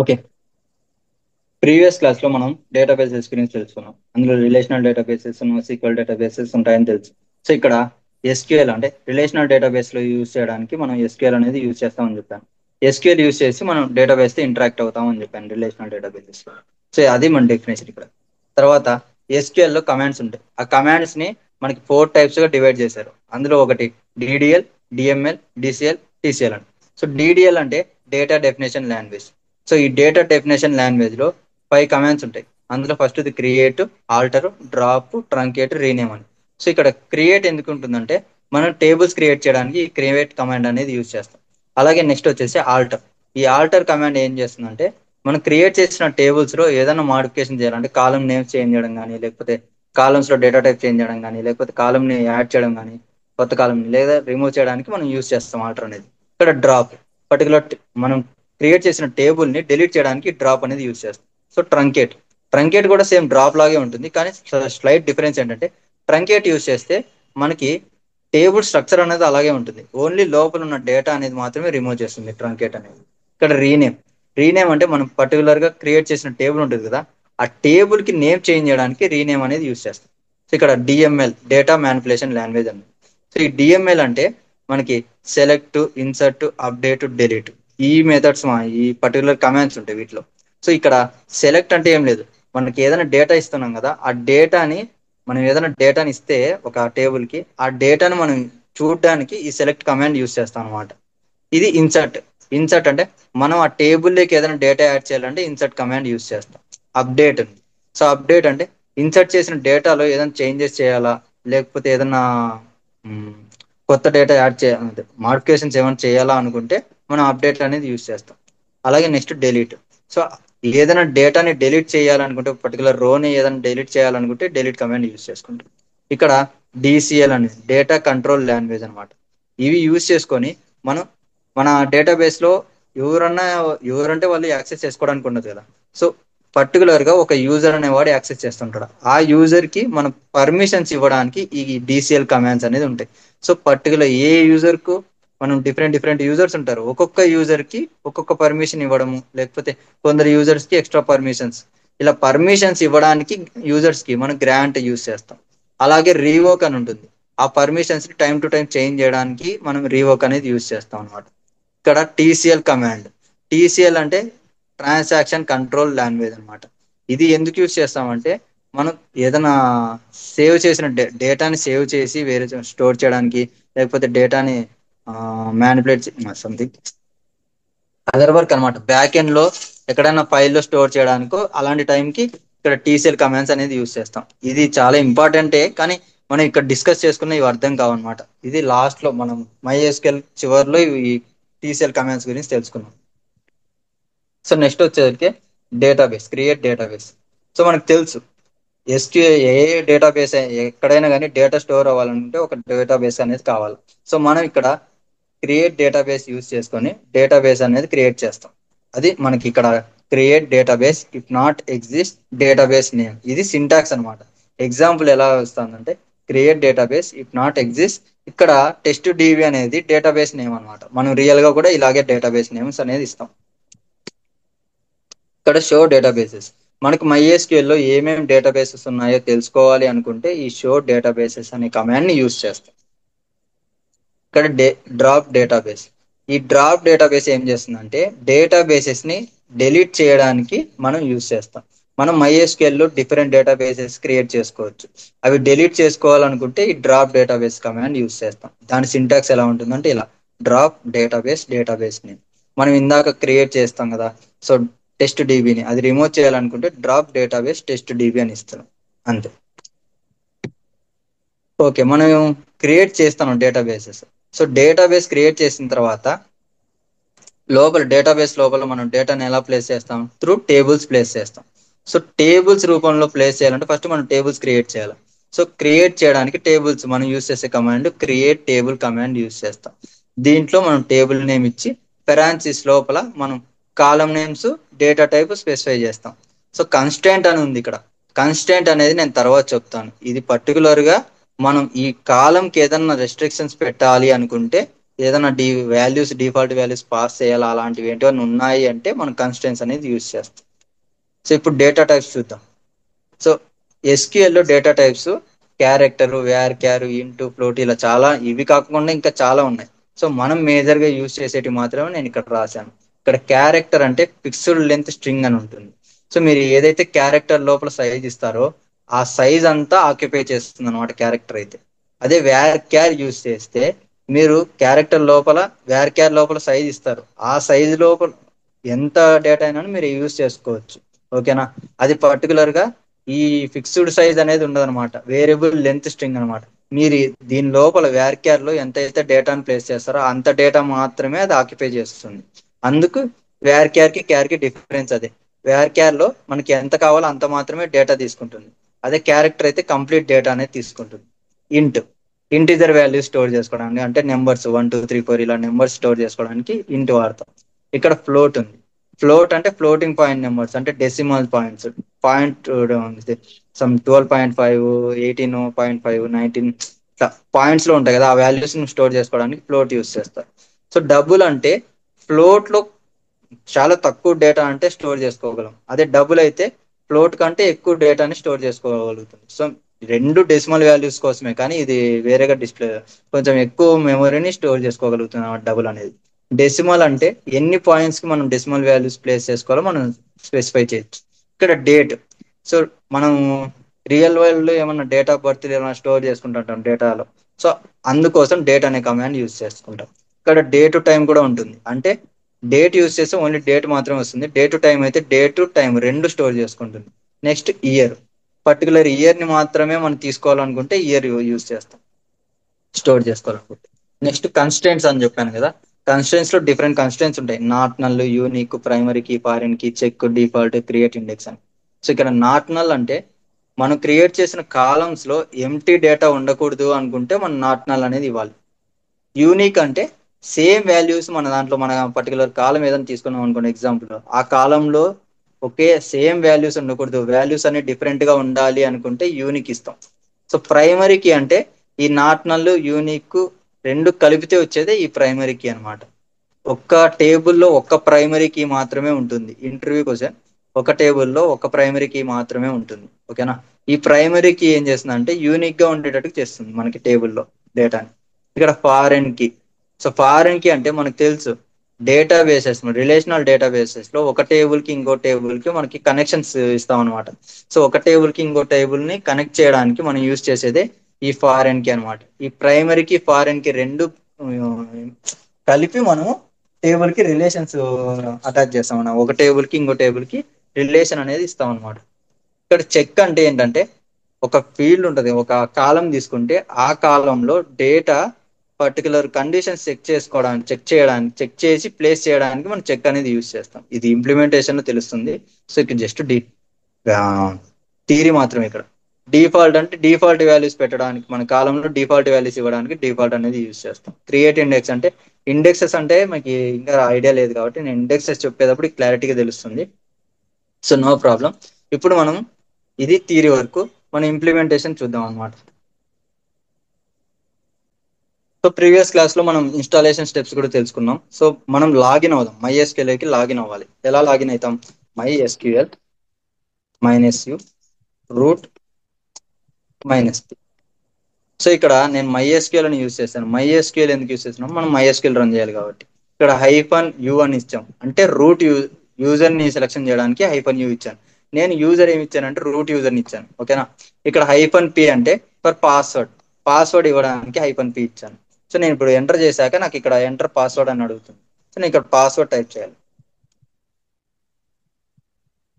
Okay. Previous క్లాస్‌లో మనం databases గురించి తెలుసుకున్నాం. అందులో రిలేషనల్ డేటాబేసెస్, సీక్వెల్ డేటాబేసెస్ ఉంటాయని తెలుసు. సో, ఇక్కడ ఎస్‌క్యూఎల్ అంటే రిలేషనల్ డేటాబేస్‌లో యూజ్ చేయడానికి మనం ఎస్‌క్యూఎల్ అనేది యూజ్ చేస్తామని చెప్పాను. ఎస్‌క్యూఎల్ యూజ్ చేసి మనం డేటాబేస్‌తో ఇంటరాక్ట్ అవుతామని చెప్పాను రిలేషనల్ డేటాబేసెస్‌లో. సో, అది మన డెఫినిషన్ ఇక్కడ. తర్వాత ఎస్‌క్యూఎల్‌లో కమాండ్స్ ఉంటాయి. ఆ కమాండ్స్‌ని మనకి 4 టైప్స్‌గా డివైడ్ చేశారు. అందులో ఒకటి డీడీఎల్, డీఎంఎల్, డీసీఎల్, టీసీఎల్ అని. సో, డీడీఎల్ అంటే డేటా డెఫినిషన్ లాంగ్వేజ్. సో, ఈ డేటా డెఫినిషన్ లాంగ్వేజ్‌లో 5 కమాండ్స్ ఉంటాయి. అందులో ఫస్ట్‌ది create, alter, drop, truncate, rename అని. సో, ఇక్కడ క్రియేట్ ఎందుకు ఉంటుందంటే మనం టేబుల్స్ క్రియేట్ చేయడానికి ఈ క్రియేట్ కమాండ్ అనేది యూజ్ చేస్తాం. అలాగే నెక్స్ట్ వచ్చేసి ఆల్టర్. ఈ ఆల్టర్ కమాండ్ ఏం చేస్తుందంటే మనం క్రియేట్ చేసిన టేబుల్స్ లో ఏదైనా మాడిఫికేషన్ చేయాలంటే కాలం నేమ్స్ చేంజ్ చేయడం కానీ, లేకపోతే కాలమ్స్ లో డేటా టైప్ చేంజ్ చేయడం కానీ, లేకపోతే కాలం ని యాడ్ చేయడం కానీ, కొత్త కాలం లేదా రిమూవ్ చేయడానికి మనం యూజ్ చేస్తాం ఆల్టర్ అనేది. ఇక్కడ డ్రాప్ పర్టికులర్ మనం క్రియేట్ చేసిన టేబుల్ ని డిలీట్ చేయడానికి డ్రాప్ అనేది యూజ్ చేస్తాం. So truncate. ట్రంకేట్ కూడా సేమ్ డ్రాప్ లాగే ఉంటుంది, కానీ స్లైట్ డిఫరెన్స్ ఏంటంటే ట్రంకేట్ యూజ్ చేస్తే మనకి టేబుల్ స్ట్రక్చర్ అనేది అలాగే ఉంటుంది, ఓన్లీ లోపల ఉన్న డేటా అనేది మాత్రమే రిమూవ్ చేస్తుంది ట్రంకేట్ అనేది. ఇక్కడ రీనేమ్. రీనేమ్ అంటే మనం పర్టికులర్ గా క్రియేట్ చేసిన టేబుల్ ఉంటుంది కదా, ఆ టేబుల్ కి నేమ్ చేంజ్ చేయడానికి రీనేమ్ అనేది యూజ్ చేస్తాం. సో ఇక్కడ డిఎంఎల్ డేటా మ్యానిపులేషన్ లాంగ్వేజ్ అని. సో ఈ డిఎంఎల్ అంటే మనకి సెలెక్ట్, ఇన్సర్ట్, అప్డేట్, డెలీట్ ఈ మెథడ్స్ ఈ పర్టికులర్ కమాండ్స్ ఉంటాయి వీటిలో. సో ఇక్కడ సెలెక్ట్ అంటే ఏం లేదు, మనకి ఏదైనా డేటా ఇస్తున్నాం కదా, ఆ డేటాని మనం ఏదైనా డేటాని ఇస్తే ఒక టేబుల్ కి, ఆ డేటాను మనం చూడడానికి ఈ సెలెక్ట్ కమాండ్ యూస్ చేస్తాం అనమాట. ఇది ఇన్సర్ట్. ఇన్సర్ట్ అంటే మనం ఆ టేబుల్లోకి ఏదైనా డేటా యాడ్ చేయాలంటే ఇన్సర్ట్ కమాండ్ యూస్ చేస్తాం. అప్డేట్ ఉంది. సో అప్డేట్ అంటే ఇన్సర్ట్ చేసిన డేటాలో ఏదైనా చేంజెస్ చేయాలా, లేకపోతే ఏదైనా మ్, కొత్త డేటా యాడ్ చేయాలి, మాడిఫికేషన్స్ ఏమైనా చేయాలా అనుకుంటే మనం అప్డేట్ అనేది యూస్ చేస్తాం. అలాగే నెక్స్ట్ డెలీట్. సో ఏదైనా డేటాని డెలీట్ చేయాలనుకుంటే, పర్టికులర్ రోని ఏదైనా డెలీట్ చేయాలనుకుంటే డెలీట్ కమాండ్ యూస్ చేసుకుంటాం. ఇక్కడ డిసిఎల్ అనేది డేటా కంట్రోల్ లాంగ్వేజ్ అనమాట. ఇవి యూజ్ చేసుకొని మనం మన డేటాబేస్ లో ఎవరన్నా ఎవరంటే వాళ్ళు యాక్సెస్ చేసుకోవడానికి ఉండదు కదా. సో పర్టికులర్ గా ఒక యూజర్ అనేవాడు యాక్సెస్ చేస్తుంటాడు. ఆ యూజర్ కి మనం పర్మిషన్స్ ఇవ్వడానికి ఈ డిసిఎల్ కమాండ్స్ అనేది ఉంటాయి. సో పర్టికులర్ ఏ యూజర్ కు మనం డిఫరెంట్ డిఫరెంట్ యూజర్స్ ఉంటారు, ఒక్కొక్క యూజర్ కి ఒక్కొక్క పర్మిషన్ ఇవ్వడము, లేకపోతే కొందరు యూజర్స్ కి ఎక్స్ట్రా పర్మిషన్స్, ఇలా పర్మిషన్స్ ఇవ్వడానికి యూజర్స్ కి మనం గ్రాంట్ యూస్ చేస్తాం. అలాగే రీవోక్ అని ఉంటుంది. ఆ permissions time to time change చేయడానికి మనం రీవోక్ అనేది యూస్ చేస్తాం అనమాట. ఇక్కడ టీసీఎల్ కమాండ్. టీసీఎల్ అంటే ట్రాన్సాక్షన్ కంట్రోల్ లాంగ్వేజ్ అనమాట. ఇది ఎందుకు యూస్ చేస్తామంటే మనం ఏదైనా సేవ్ చేసిన డేటాని సేవ్ చేసి వేరే స్టోర్ చేయడానికి, లేకపోతే డేటాని మ్యానిపులేట్ సంథింగ్ అదర్ వర్క్ అనమాట. బ్యాక్ ఎండ్ లో ఎక్కడైనా ఫైల్లో స్టోర్ చేయడానికో అలాంటి టైంకి ఇక్కడ టీసీఎల్ కమాండ్స్ అనేది యూస్ చేస్తాం. ఇది చాలా ఇంపార్టెంటే, కానీ మనం ఇక్కడ డిస్కస్ చేసుకున్న ఇవి అర్థం కావన్నమాట. ఇది లాస్ట్ లో మనం MySQL చివరిలో ఈ టీసీఎల్ కమాండ్స్ గురించి తెలుసుకున్నాం. సో నెక్స్ట్ వచ్చేసరికి డేటాబేస్, క్రియేట్ డేటాబేస్. సో మనకు తెలుసు ఏ డేటాబేస్ ఎక్కడైనా కానీ డేటా స్టోర్ అవ్వాలంటే ఒక డేటాబేస్ అనేది కావాలి. సో మనం ఇక్కడ క్రియేట్ డేటాబేస్ యూజ్ చేసుకొని డేటాబేస్ అనేది క్రియేట్ చేస్తాం. అది మనకి ఇక్కడ create database if not exist database name. ఇది సింటాక్స్ అనమాట. ఎగ్జాంపుల్ ఎలా వస్తుందంటే create database if not exist, ఇక్కడ టెస్ట్ డిబి అనేది డేటాబేస్ నేమ్ అనమాట. మనం రియల్ గా కూడా ఇలాగే డేటాబేస్ నేమ్స్ అనేది ఇస్తాం. ఇక్కడ షో డేటాబేసెస్. మనకు MySQL లో ఏమేమి డేటాబేసెస్ ఉన్నాయో తెలుసుకోవాలి అనుకుంటే ఈ షో డేటాబేసెస్ అనే కమాండ్ ని యూజ్ చేస్తాం. ఇక్కడ డ్రాప్ డేటాబేస్. ఈ డ్రాప్ డేటాబేస్ ఏం చేస్తుందంటే డేటాబేసెస్ ని డెలీట్ చేయడానికి మనం యూజ్ చేస్తాం. మనం MySQL లో డిఫరెంట్ డేటాబేసెస్ క్రియేట్ చేసుకోవచ్చు. అవి డెలీట్ చేసుకోవాలనుకుంటే ఈ డ్రాప్ డేటాబేస్ కమాండ్ యూజ్ చేస్తాం. దాని సింటాక్స్ ఎలా ఉంటుందంటే ఇలా డ్రాప్ డేటాబేస్ డేటాబేస్ నేమ్. మనం ఇందాక క్రియేట్ చేస్తాం కదా, సో టెస్ట్ డిబిని అది రిమూవ్ చేయాలనుకుంటే డ్రాప్ డేటాబేస్ టెస్ట్ డిబి అని ఇస్తున్నాం, అంతే. ఓకే, మనం క్రియేట్ చేస్తాం డేటాబేసెస్. సో డేటాబేస్ క్రియేట్ చేసిన తర్వాత లోపల డేటాబేస్ లోపల మనం డేటాని ఎలా ప్లేస్ చేస్తాం, త్రూ టేబుల్స్ ప్లేస్ చేస్తాం. సో టేబుల్స్ రూపంలో ప్లేస్ చేయాలంటే ఫస్ట్ మనం టేబుల్స్ క్రియేట్ చేయాలి. సో క్రియేట్ చేయడానికి టేబుల్స్ మనం యూస్ చేసే command create table command use చేస్తాం. దీంట్లో మనం టేబుల్ నేమ్ ఇచ్చి పెరాన్సిస్ లోపల మనం కాలం నేమ్స్, డేటా టైప్ స్పెసిఫై చేస్తాం. సో కన్స్టెంట్ అని ఉంది ఇక్కడ. కన్స్టెంట్ అనేది నేను తర్వాత చెప్తాను. ఇది పర్టికులర్ గా మనం ఈ కాలంకి ఏదన్నా రెస్ట్రిక్షన్స్ పెట్టాలి అనుకుంటే ఏదైనా వాల్యూస్ డిఫాల్ట్ వాల్యూస్ పాస్ చేయాలి అలాంటివి ఏంటో ఉన్నాయి అంటే మనం కన్స్టెంట్స్ అనేది యూజ్ చేస్తాం. సో ఇప్పుడు డేటా టైప్స్ చూద్దాం. సో ఎస్క్యూఎల్ లో data types character, varchar, int, float ఇలా చాలా, ఇవి కాకుండా ఇంకా చాలా ఉన్నాయి. సో మనం మేజర్ గా యూజ్ చేసేటి మాత్రమే నేను ఇక్కడ రాశాను. ఇక్కడ క్యారెక్టర్ అంటే ఫిక్స్డ్ లెంత్ స్ట్రింగ్ అని ఉంటుంది. సో మీరు ఏదైతే క్యారెక్టర్ లోపల సైజ్ ఇస్తారో ఆ సైజ్ అంతా ఆక్యుపై చేస్తుంది అనమాట క్యారెక్టర్ అయితే. అదే వేర్ క్యార్ యూజ్ చేస్తే మీరు క్యారెక్టర్ లోపల వేర్ క్యార్ లోపల సైజ్ ఇస్తారు, ఆ సైజ్ లోపల ఎంత డేటా అయినా మీరు యూజ్ చేసుకోవచ్చు. ఓకేనా. అది పర్టికులర్ గా ఈ ఫిక్స్డ్ సైజ్ అనేది ఉండదు అనమాట, వేరియబుల్ లెంత్ స్ట్రింగ్ అనమాట. మీరు దీని లోపల వ్యార్క్యార్ లో ఎంతైతే డేటాను ప్లేస్ చేస్తారో అంత డేటా మాత్రమే అది ఆక్యుపై చేస్తుంది. అందుకు వ్యార్క్యార్ కి క్యార్ కి డిఫరెన్స్ అదే. వ్యార్క్యార్ లో మనకి ఎంత కావాలో అంత మాత్రమే డేటా తీసుకుంటుంది, అదే క్యారెక్టర్ అయితే కంప్లీట్ డేటా అనేది తీసుకుంటుంది. ఇంట్ ఇంటిజర్ వాల్యూ స్టోర్ చేసుకోవడానికి, అంటే నెంబర్స్ 1 2 3 4 ఇలా నెంబర్స్ స్టోర్ చేసుకోవడానికి ఇంట్ వాడతాం. ఇక్కడ ఫ్లోట్ ఉంది. ఫ్లోట్ అంటే ఫ్లోటింగ్ పాయింట్ నెంబర్స్, అంటే డెసిమల్ పాయింట్స్. పాయింట్ సమ్ 12.5, 18.5, 19 ఇట్లా పాయింట్స్ లో ఉంటాయి కదా, ఆ వాల్యూస్ ని స్టోర్ చేసుకోవడానికి ఫ్లోట్ యూస్ చేస్తారు. సో డబుల్ అంటే ఫ్లోట్ లో చాలా తక్కువ డేటా అంటే స్టోర్ చేసుకోగలం, అదే డబుల్ అయితే ఫ్లోట్ కంటే ఎక్కువ డేటాని స్టోర్ చేసుకోగలుగుతుంది. సో రెండు డెసిమల్ వాల్యూస్ కోసమే, కానీ ఇది వేరేగా డిస్ప్లే కొంచెం ఎక్కువ మెమొరీని స్టోర్ చేసుకోగలుగుతుంది డబుల్ అనేది. డెసిమల్ అంటే ఎన్ని పాయింట్స్ కి మనం డెసిమల్ వాల్యూస్ ప్లేస్ చేసుకోవాలో మనం స్పెసిఫై చేయొచ్చు. ఇక్కడ డేట్, సో మనం రియల్ వరల్డ్ లో ఏమన్నా డేట్ ఆఫ్ బర్త్ ఏమైనా స్టోర్ చేసుకుంటుంటాం డేటాలో, సో అందుకోసం డేట్ అనే కమాండ్ యూజ్ చేసుకుంటాం. ఇక్కడ డే టు టైం కూడా ఉంటుంది, అంటే డేట్ యూజ్ చేస్తే ఓన్లీ డేట్ మాత్రమే వస్తుంది, డే టు టైం అయితే డే టు టైం రెండు స్టోర్ చేసుకుంటుంది. నెక్స్ట్ ఇయర్, పర్టికులర్ ఇయర్ ని మాత్రమే మనం తీసుకోవాలనుకుంటే ఇయర్ యూజ్ చేస్తాం స్టోర్ చేసుకోవాలనుకుంటే. నెక్స్ట్ కన్స్టెంట్స్ అని చెప్పాను కదా, కన్స్టెంట్స్ లో డిఫరెంట్ కన్స్టెంట్స్ ఉంటాయి. Not null, unique, primary key, foreign key, check, default, create index అని. సో ఇక్కడ నాట్ నల్ అంటే మనం క్రియేట్ చేసిన కాలమ్స్ లో ఎంటీ డేటా ఉండకూడదు అనుకుంటే మనం నాట్ నల్ అనేది ఇవ్వాలి. యూనిక్ అంటే సేమ్ వాల్యూస్ మన దాంట్లో మన పర్టికులర్ కాలం ఏదైనా తీసుకున్నాం అనుకోండి ఎగ్జాంపుల్, ఆ కాలంలో ఒకే సేమ్ వాల్యూస్ ఉండకూడదు, వాల్యూస్ అన్ని డిఫరెంట్ గా ఉండాలి అనుకుంటే యూనిక్ ఇస్తాం. సో ప్రైమరీ కీ అంటే ఈ నాట్ నల్, యూనిక్ రెండు కలిపితే వచ్చేదే ఈ ప్రైమరీ కీ అనమాట. ఒక్క టేబుల్లో ఒక్క ప్రైమరీ కీ మాత్రమే ఉంటుంది. ఇంటర్వ్యూ క్వశ్చన్, ఒక టేబుల్లో ఒక ప్రైమరీ కీ మాత్రమే ఉంటుంది. ఓకేనా. ఈ ప్రైమరీ కీ ఏం చేస్తుంది అంటే యూనిక్ గా ఉండేటట్టు చేస్తుంది మనకి టేబుల్లో డేటాని. ఇక్కడ foreign key, so foreign key అంటే మనకు తెలుసు డేటాబేసెస్, రిలేషనల్ డేటాబేసెస్ లో ఒక టేబుల్ కి ఇంకో టేబుల్ కి మనకి కనెక్షన్స్ ఇస్తాం అనమాట. సో ఒక టేబుల్ కి ఇంకో టేబుల్ ని కనెక్ట్ చేయడానికి మనం యూజ్ చేసేదే ఈ ఫారెన్ కి అనమాట. ఈ ప్రైమరీకి ఫారెన్ కి రెండు ఆ, కలిపి మనం టేబుల్ కి రిలేషన్స్ అటాచ్ చేస్తాం అన్నమాట. ఒక టేబుల్ కి ఇంకో టేబుల్ కి రిలేషన్ అనేది ఇస్తాం అనమాట. ఇక్కడ చెక్ అంటే ఏంటంటే ఒక ఫీల్డ్ ఉంటుంది, ఒక కాలం తీసుకుంటే ఆ కాలంలో డేటా పర్టికులర్ కండిషన్స్ చెక్ చేసుకోవడానికి, చెక్ చేసి ప్లేస్ చేయడానికి మనం చెక్ అనేది యూజ్ చేస్తాం. ఇది ఇంప్లిమెంటేషన్ లో తెలుస్తుంది. సో ఇక్కడ జస్ట్ థియరీ మాత్రమే. ఇక్కడ డిఫాల్ట్ అంటే డిఫాల్ట్ వాల్యూస్ పెట్టడానికి, మన కాలంలో డిఫాల్ట్ వాల్యూస్ ఇవ్వడానికి డిఫాల్ట్ అనేది యూజ్ చేస్తాం. క్రియేట్ ఇండెక్స్ అంటే ఇండెక్సెస్ అంటే మనకి ఇంకా ఐడియా లేదు కాబట్టి నేను ఇండెక్సెస్ చెప్పేటప్పుడు క్లారిటీగా తెలుస్తుంది. So no problem. ఇప్పుడు మనం ఇది థియరీ వరకు, మన ఇంప్లిమెంటేషన్ చూద్దాం అనమాట. సో ప్రీవియస్ క్లాస్ లో మనం ఇన్స్టాలేషన్ స్టెప్స్ కూడా తెలుసుకున్నాం. సో మనం లాగిన్ అవుదాం, MySQL కి లాగిన్ అవ్వాలి. ఎలా లాగిన్ అవుతాం? MySQL -u root -p. So ఇక్కడ నేను MySQL అని యూజ్ చేశాను. MySQL ఎందుకు యూజ్ చేస్తున్నాం? మనం MySQL రన్ చేయాలి కాబట్టి. ఇక్కడ -u అని ఇచ్చాం, అంటే రూట్ యూజర్ ని సెలెక్షన్ చేయడానికి -u ఇచ్చాను. నేను యూజర్ ఏమి ఇచ్చానంటే రూట్ యూజర్ ని ఇచ్చాను. ఓకేనా. ఇక్కడ -p అంటే ఫర్ పాస్వర్డ్, పాస్వర్డ్ ఇవ్వడానికి -p ఇచ్చాను. సో నేను ఇప్పుడు ఎంటర్ చేశాక నాకు ఇక్కడ ఎంటర్ పాస్వర్డ్ అని అడుగుతుంది. సో నేను ఇక్కడ పాస్వర్డ్ టైప్ చేయాలి.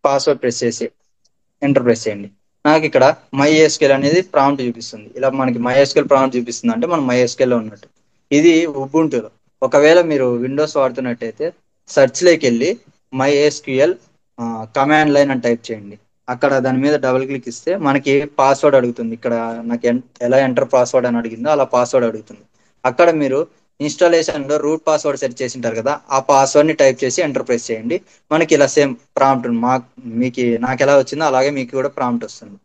పాస్వర్డ్ ప్రెస్ చేసి ఎంటర్ ప్రెస్ చేయండి. నాకు ఇక్కడ MySQL అనేది ప్రాంప్ట్ చూపిస్తుంది. ఇలా మనకి MySQL ప్రాంప్ట్ చూపిస్తుంది అంటే మనం MySQL లో ఉన్నట్టు. ఇది ఉబుంటులో. ఒకవేళ మీరు విండోస్ వాడుతున్నట్టయితే సెర్చ్ లోకి వెళ్ళి MySQL కమాండ్ లైన్ అని టైప్ చేయండి. అక్కడ దాని మీద డబుల్ క్లిక్ ఇస్తే మనకి పాస్వర్డ్ అడుగుతుంది. ఇక్కడ నాకు ఎలా ఎంటర్ పాస్వర్డ్ అని అడిగిందో అలా పాస్వర్డ్ అడుగుతుంది. అక్కడ మీరు ఇన్స్టాలేషన్ లో రూట్ పాస్వర్డ్ సెట్ చేసి ఉంటారు కదా, ఆ పాస్వర్డ్ ని టైప్ చేసి ఎంటర్ ప్రెస్ చేయండి. మనకి ఇలా సేమ్ ప్రాంప్ట్ మీకు నాకు ఎలా వచ్చిందో అలాగే మీకు కూడా ప్రాంప్ట్ వస్తుంది.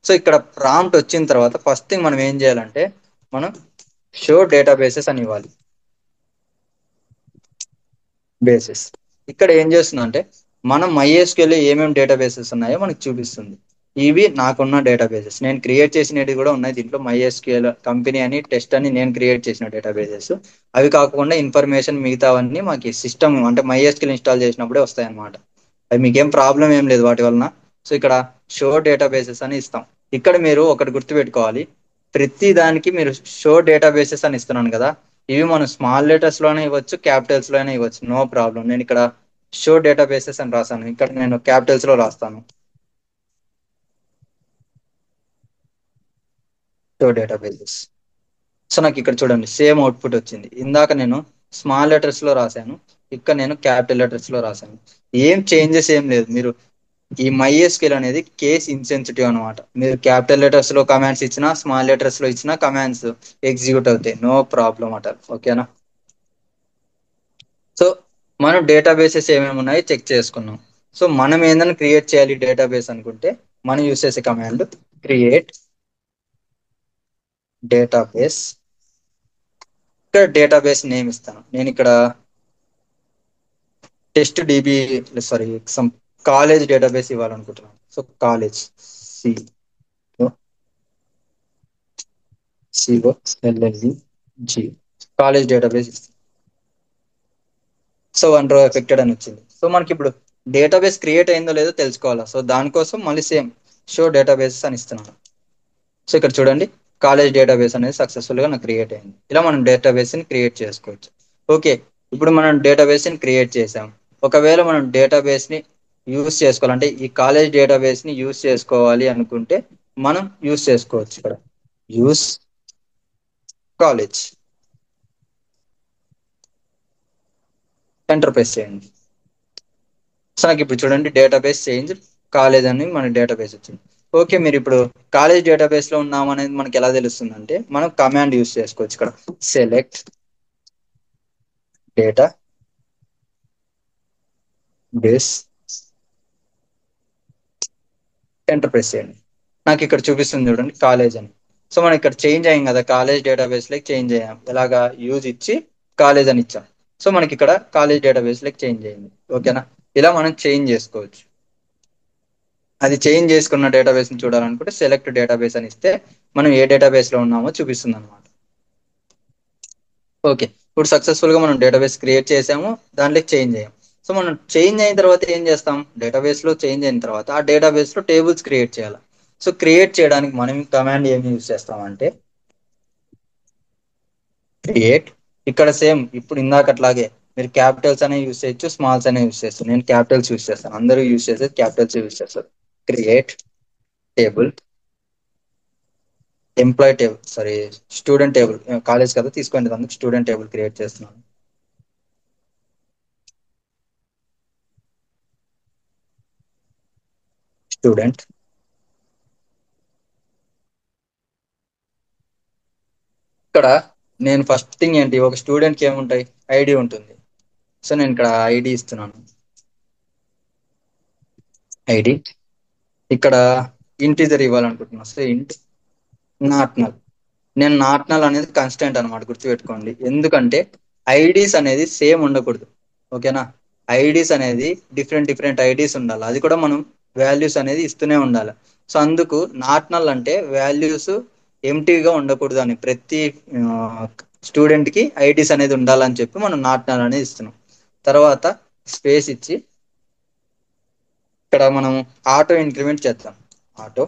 సో ఇక్కడ ప్రాంప్ట్ వచ్చిన తర్వాత ఫస్ట్ థింగ్ మనం ఏం చేయాలంటే మనం షో డేటాబేసెస్ అని ఇవ్వాలి. బేసిస్. ఇక్కడ ఏం చేస్తుంది అంటే మనం MySQL లో ఏమేమి డేటాబేసెస్ ఉన్నాయో మనకు చూపిస్తుంది. ఇవి నాకున్న డేటాబేసెస్, నేను క్రియేట్ చేసినవి కూడా ఉన్నాయి దీంట్లో. MySQL కంపెనీ అని, టెస్ట్ అని నేను క్రియేట్ చేసిన డేటాబేసెస్. అవి కాకుండా ఇన్ఫర్మేషన్ మిగతావన్నీ మాకు సిస్టమ్ అంటే MySQL ఇన్స్టాల్ చేసినప్పుడే వస్తాయి అన్నమాట. అవి మీకేం ప్రాబ్లం ఏం లేదు వాటి వలన. సో ఇక్కడ షో డేటాబేసెస్ అని ఇస్తాం. ఇక్కడ మీరు ఒకటి గుర్తుపెట్టుకోవాలి, ప్రతి దానికి మీరు షో డేటాబేసెస్ అని ఇస్తున్నాను కదా, ఇవి మనం స్మాల్ లెటర్స్ లోనే ఇవ్వచ్చు, క్యాపిటల్స్ లోనే ఇవ్వచ్చు, నో ప్రాబ్లం. నేను ఇక్కడ షో డేటాబేసెస్ అని రాస్తాను, ఇక్కడ నేను క్యాపిటల్స్ లో రాస్తాను, షో డేటాబేసెస్. సో నాకు ఇక్కడ చూడండి సేమ్ అవుట్పుట్ వచ్చింది. ఇందాక నేను స్మాల్ లెటర్స్ లో రాశాను, ఇక్కడ నేను క్యాపిటల్ లెటర్స్ లో రాశాను. ఏం చేంజెస్ ఏం లేదు. మీరు ఈ MySQL అనేది కేస్ ఇన్సెన్సిటివ్ అనమాట. మీరు క్యాపిటల్ లెటర్స్ లో కమాండ్స్ ఇచ్చినా, స్మాల్ లెటర్స్ లో ఇచ్చినా కమాండ్స్ ఎగ్జిక్యూట్ అవుతాయి, నో ప్రాబ్లం అట. ఓకేనా? సో మనం డేటాబేసెస్ ఏమేమి ఉన్నాయో చెక్ చేసుకున్నాం. సో మనం ఏందని క్రియేట్ చేయాలి డేటాబేస్ అనుకుంటే, మనం యూస్ చేసే కమాండ్ క్రియేట్ డేటాబేస్. ఇక్కడ డేటాబేస్ నేమ్ ఇస్తాను. నేను ఇక్కడ test DB, sorry, some college database ఇవ్వాలనుకుంటున్నాను. So college C C O L L E G, college database ఇస్తాను. సో 1 రో ఎఫెక్టెడ్ అని వచ్చింది. సో మనకి ఇప్పుడు డేటాబేస్ క్రియేట్ అయిందో లేదో తెలుసుకోవాలా. సో దానికోసం మళ్ళీ సేమ్ షో డేటాబేసెస్ అని ఇస్తున్నాను. సో ఇక్కడ చూడండి, కాలేజ్ డేటాబేస్ అనేది సక్సెస్ఫుల్ గా నాకు క్రియేట్ అయింది. ఇలా మనం డేటాబేస్ ని క్రియేట్ చేసుకోవచ్చు. ఓకే, ఇప్పుడు మనం డేటాబేస్ ని క్రియేట్ చేసాం. ఒకవేళ మనం డేటాబేస్ ని యూస్ చేసుకోవాలంటే, ఈ కాలేజ్ డేటాబేస్ ని యూస్ చేసుకోవాలి అనుకుంటే మనం యూస్ చేసుకోవచ్చు. ఇక్కడ యూస్ కాలేజ్, ఎంటర్ ప్రెస్ చేయండి. సో నాకు ఇప్పుడు చూడండి డేటాబేస్ చేంజ్ కాలేజ్ అని మన డేటాబేస్ వచ్చింది. ఓకే, మీరు ఇప్పుడు కాలేజ్ డేటాబేస్ లో ఉన్నాం అనేది మనకి ఎలా తెలుస్తుంది అంటే, మనం కమాండ్ యూస్ చేసుకోవచ్చు. ఇక్కడ select data base, enter press చేయండి. నాకు ఇక్కడ చూపిస్తుంది చూడండి కాలేజ్ అని. సో మనం ఇక్కడ చేంజ్ అయ్యాం కదా, కాలేజ్ డేటాబేస్ లైక్ చేంజ్ అయ్యాం. ఎలాగా, యూజ్ ఇచ్చి కాలేజ్ అని ఇచ్చాం. సో మనకి ఇక్కడ కాలేజ్ డేటాబేస్ లైక్ చేంజ్ అయింది. ఓకేనా? ఇలా మనం చేంజ్ చేసుకోవచ్చు. అది చేంజ్ చేసుకున్న డేటాబేస్ ని చూడాలనుకుంటే సెలెక్ట్ డేటాబేస్ అని ఇస్తే మనం ఏ డేటాబేస్ లో ఉన్నామో చూపిస్తుంది అనమాట. ఓకే, ఇప్పుడు సక్సెస్ఫుల్ గా మనం డేటాబేస్ క్రియేట్ చేసాము, దాంట్లో చేంజ్ అయ్యాం. సో మనం చేంజ్ అయిన తర్వాత ఏం చేస్తాం, డేటాబేస్ లో చేంజ్ అయిన తర్వాత ఆ డేటాబేస్ లో టేబుల్స్ క్రియేట్ చేయాలి. సో క్రియేట్ చేయడానికి మనం కమాండ్ ఏమి యూజ్ చేస్తామంటే క్రియేట్. ఇక్కడ సేమ్ ఇప్పుడు ఇందాకట్లాగే మీరు క్యాపిటల్స్ అనే యూజ్ చేయొచ్చు, స్మాల్స్ అనే యూజ్ చేస్తారు. నేను క్యాపిటల్స్ యూజ్ చేస్తాను, అందరూ యూజ్ చేసేది క్యాపిటల్స్ యూజ్ చేస్తారు. Create table, employee table, sorry, student table. College కదా తీసుకోండి, అందుకు స్టూడెంట్ టేబుల్ క్రియేట్ చేస్తున్నాను. స్టూడెంట్. ఇక్కడ నేను ఫస్ట్ థింగ్ ఏంటి, ఒక స్టూడెంట్ కి ఏముంటాయి, ఐడి ఉంటుంది. సో నేను ఇక్కడ ఐడి ఇస్తున్నాను, ఐడి. ఇక్కడ ఇంటీజర్ ఇవ్వాలనుకుంటున్నాను. సో ఇంట్ నాట్ నల్. నేను నాట్ నల్ అనేది కన్స్టెంట్ అనమాట, గుర్తుపెట్టుకోండి. ఎందుకంటే ఐడీస్ అనేది సేమ్ ఉండకూడదు. ఓకేనా? ఐడీస్ అనేది డిఫరెంట్ డిఫరెంట్ ఐడీస్ ఉండాలి, అది కూడా మనం వాల్యూస్ అనేది ఇస్తూనే ఉండాలి. సో అందుకు నాట్ నల్ అంటే వాల్యూస్ ఎంటీగా ఉండకూడదు అని, ప్రతి స్టూడెంట్ కి ఐడీస్ అనేది ఉండాలని చెప్పి మనం నాట్ నల్ అనేది ఇస్తున్నాం. తర్వాత స్పేస్ ఇచ్చి ఇక్కడ మనం ఆటో ఇంక్రిమెంట్ చేద్దాం. ఆటో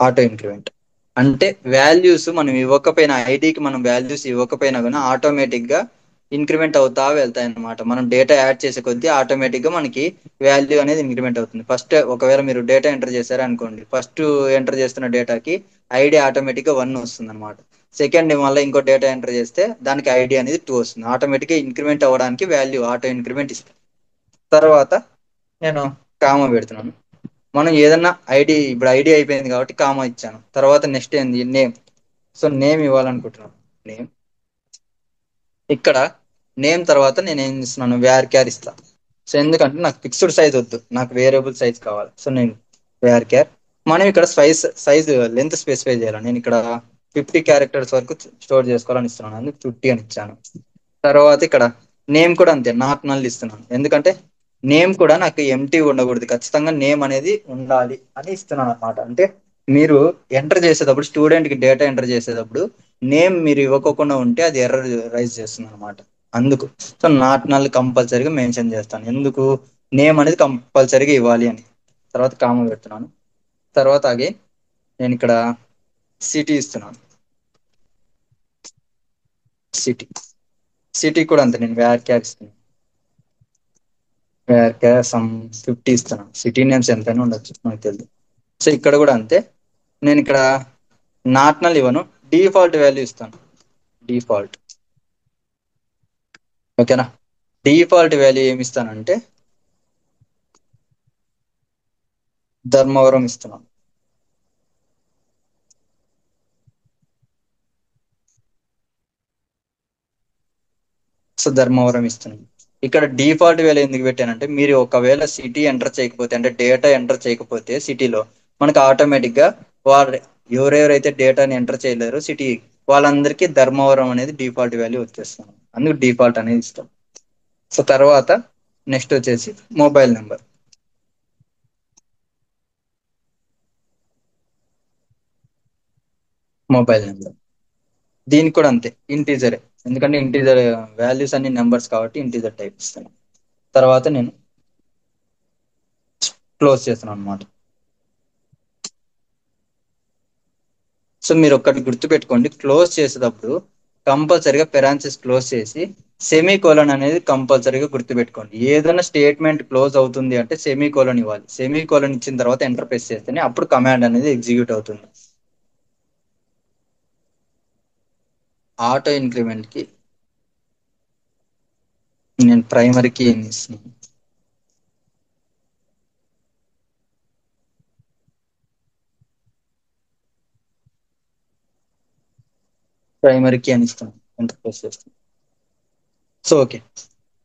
ఆటో ఇంక్రిమెంట్ అంటే వాల్యూస్ మనం ఇవ్వకపోయినా, ఐడికి మనం వాల్యూస్ ఇవ్వకపోయినా కానీ ఆటోమేటిక్ గా ఇంక్రిమెంట్ అవుతా వెళ్తాయి అనమాట. మనం డేటా యాడ్ చేసే కొద్దీ ఆటోమేటిక్ గా మనకి వాల్యూ అనేది ఇంక్రిమెంట్ అవుతుంది. ఫస్ట్ ఒకవేళ మీరు డేటా ఎంటర్ చేశారు అనుకోండి, ఫస్ట్ ఎంటర్ చేస్తున్న డేటాకి ఐడి ఆటోమేటిక్ గా 1 వస్తుంది అనమాట. సెకండ్ మళ్ళీ ఇంకో డేటా ఎంటర్ చేస్తే దానికి ఐడి అనేది 2 వస్తుంది. ఆటోమేటిక్ గా ఇంక్రిమెంట్ అవ్వడానికి వాల్యూ ఆటో ఇంక్రిమెంట్ ఇస్తుంది. తర్వాత నేను కామా పెడుతున్నాను. మనం ఏదన్నా ఐడి, ఇప్పుడు ఐడి అయిపోయింది కాబట్టి కామా ఇచ్చాను. తర్వాత నెక్స్ట్ ఏంది, నేమ్. సో నేమ్ ఇవ్వాలనుకుంటున్నాను, నేమ్. ఇక్కడ నేమ్ తర్వాత నేను ఏం ఇస్తున్నాను, వేర్ క్యార్ ఇస్తాను. సో ఎందుకంటే నాకు ఫిక్స్డ్ సైజ్ వద్దు, నాకు వేరియబుల్ సైజ్ కావాలి. సో నేను వేర్ క్యార్. మనం ఇక్కడ సైజ్ లెంత్ స్పెసిఫై చేయాలి. నేను ఇక్కడ 50 క్యారెక్టర్స్ వరకు స్టోర్ చేసుకోవాలని ఇస్తున్నాను, అందుకు 50 అని ఇచ్చాను. తర్వాత ఇక్కడ నేమ్ కూడా అంతే, నాట్ నల్ ఇస్తున్నాను. ఎందుకంటే నేమ్ కూడా నాకు ఎంటీ ఉండకూడదు, ఖచ్చితంగా నేమ్ అనేది ఉండాలి అని ఇస్తున్నాను అనమాట. అంటే మీరు ఎంటర్ చేసేటప్పుడు, స్టూడెంట్ కి డేటా ఎంటర్ చేసేటప్పుడు నేమ్ మీరు ఇవ్వకోకుండా ఉంటే అది ఎర్రర్ రైజ్ చేస్తుంది అనమాట. అందుకు సో నాట్ నల్ కంపల్సరీగా మెన్షన్ చేస్తాను. ఎందుకు? నేమ్ అనేది కంపల్సరీగా ఇవ్వాలి అని. తర్వాత కామ పెడుతున్నాను. తర్వాత అగైన్ నేను ఇక్కడ సిటీ ఇస్తున్నాను. సిటీ సిటీ కూడా అంతే, నేను వేర్ క్యార్ ఇస్తున్నాను. వేర్ క్యార్ సమ్ 50 ఇస్తున్నాను. సిటీ నేమ్స్ ఎంతైనా ఉండొచ్చు, నాకు తెలియదు. సో ఇక్కడ కూడా అంతే, నేను ఇక్కడ నాట్ నల్ ఇవ్వను, డిఫాల్ట్ వాల్యూ ఇస్తాను. డిఫాల్ట్, ఓకేనా? డిఫాల్ట్ వాల్యూ ఏమి ఇస్తానంటే ధర్మవరం ఇస్తున్నాను. సో ధర్మవరం ఇస్తున్నాను. ఇక్కడ డిఫాల్ట్ వాల్యూ ఎందుకు పెట్టానంటే, మీరు ఒకవేళ సిటీ ఎంటర్ చేయకపోతే, అంటే డేటా ఎంటర్ చేయకపోతే సిటీలో మనకు ఆటోమేటిక్ గా వారు ఎవరెవరైతే డేటాని ఎంటర్ చేయలేరు సిటీ, వాళ్ళందరికీ ధర్మవరం అనేది డిఫాల్ట్ వాల్యూ వచ్చేస్తాను. అందుకు డిఫాల్ట్ అనేది ఇస్తాం. సో తర్వాత నెక్స్ట్ వచ్చేసి మొబైల్ నెంబర్. మొబైల్ నెంబర్ దీనికి కూడా అంతే, ఇంటీజరే. ఎందుకంటే ఇంటీజర్ వాల్యూస్ అన్ని నెంబర్స్ కాబట్టి ఇంటీజర్ టైప్ ఇస్తాను. తర్వాత నేను క్లోజ్ చేస్తున్నాను అనమాట. సో మీరు ఒక్కటి గుర్తుపెట్టుకోండి, క్లోజ్ చేసేటప్పుడు కంపల్సరీగా పెరాన్సిస్ క్లోజ్ చేసి సెమీ కోలన్ అనేది కంపల్సరీగా గుర్తుపెట్టుకోండి. ఏదైనా స్టేట్మెంట్ క్లోజ్ అవుతుంది అంటే సెమీ కోలన్ ఇవ్వాలి. సెమీ కోలన్ ఇచ్చిన తర్వాత ఎంటర్ ప్రెస్ చేస్తేనే అప్పుడు కమాండ్ అనేది ఎగ్జిక్యూట్ అవుతుంది. ఆటో ఇంక్రిమెంట్ కి నేను ప్రైమరీకి ఏమి ఇస్తున్నాను, ప్రైమరీకి అని ఇస్తాను, ఎంటర్ ప్రెస్ చేస్తాను. సో ఓకే,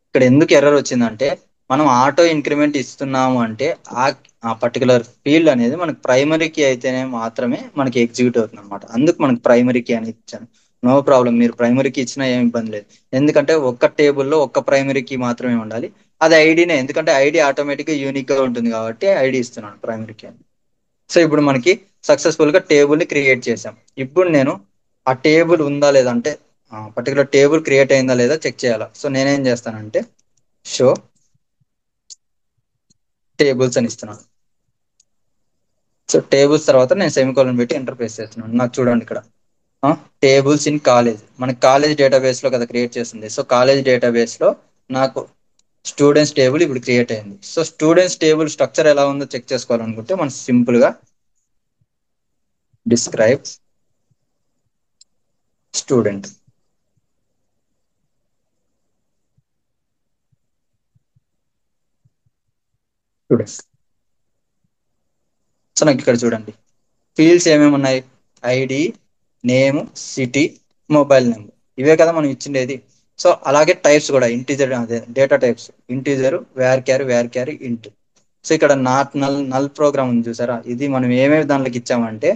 ఇక్కడ ఎందుకు ఎర్రర్ వచ్చిందంటే, మనం ఆటో ఇంక్రిమెంట్ ఇస్తున్నాము అంటే ఆ ఆ పర్టికులర్ ఫీల్డ్ అనేది మనకి ప్రైమరీ కీ అయితేనే మాత్రమే మనకి ఎగ్జిక్యూట్ అవుతుంది అనమాట. అందుకు మనకి ప్రైమరీ కీ అని ఇచ్చాను. నో ప్రాబ్లం, మీరు ప్రైమరీ కీ ఇచ్చినా ఏం ఇబ్బంది లేదు. ఎందుకంటే ఒక్క టేబుల్లో ఒక్క ప్రైమరీ కీ మాత్రమే ఉండాలి, అది ఐడినే. ఎందుకంటే ఐడి ఆటోమేటిక్గా యూనిక్ గా ఉంటుంది కాబట్టి ఐడి ఇస్తున్నాను, ప్రైమరీ కీ అని. సో ఇప్పుడు మనకి సక్సెస్ఫుల్ గా టేబుల్ ని క్రియేట్ చేసాం. ఇప్పుడు నేను ఆ టేబుల్ ఉందా లేదా, అంటే పర్టికులర్ టేబుల్ క్రియేట్ అయిందా లేదా చెక్ చేయాలా. సో నేనేం చేస్తానంటే షో టేబుల్స్ అని ఇస్తున్నాను. సో టేబుల్స్ తర్వాత నేను సెమికోలన్ పెట్టి ఎంటర్ ప్రెస్ చేస్తున్నాను. నాకు చూడండి ఇక్కడ టేబుల్స్ ఇన్ కాలేజ్, మనకి కాలేజ్ డేటాబేస్ లో కదా క్రియేట్ చేస్తుంది. సో కాలేజ్ డేటాబేస్ లో నాకు స్టూడెంట్స్ టేబుల్ ఇప్పుడు క్రియేట్ అయింది. సో స్టూడెంట్స్ టేబుల్ స్ట్రక్చర్ ఎలా ఉందో చెక్ చేసుకోవాలనుకుంటే మనం సింపుల్ గా డిస్క్రైబ్ స్టూడెంట్ స్టూడెంట్స్. సో నాకు ఇక్కడ చూడండి ఫీల్డ్స్ ఏమేమి ఉన్నాయి, ID, name, city, mobile number, ఇవే కదా మనం ఇచ్చిండేది. సో అలాగే టైప్స్ కూడా ఇంటీజర్, అదే డేటా టైప్స్ ఇంటీజర్, వేర్ క్యార్ ఇంట్. సో ఇక్కడ నాట్ నల్ నల్ ప్రోగ్రామ్ ఉంది చూసారా, ఇది మనం ఏమేమి దాంట్లోకి ఇచ్చామంటే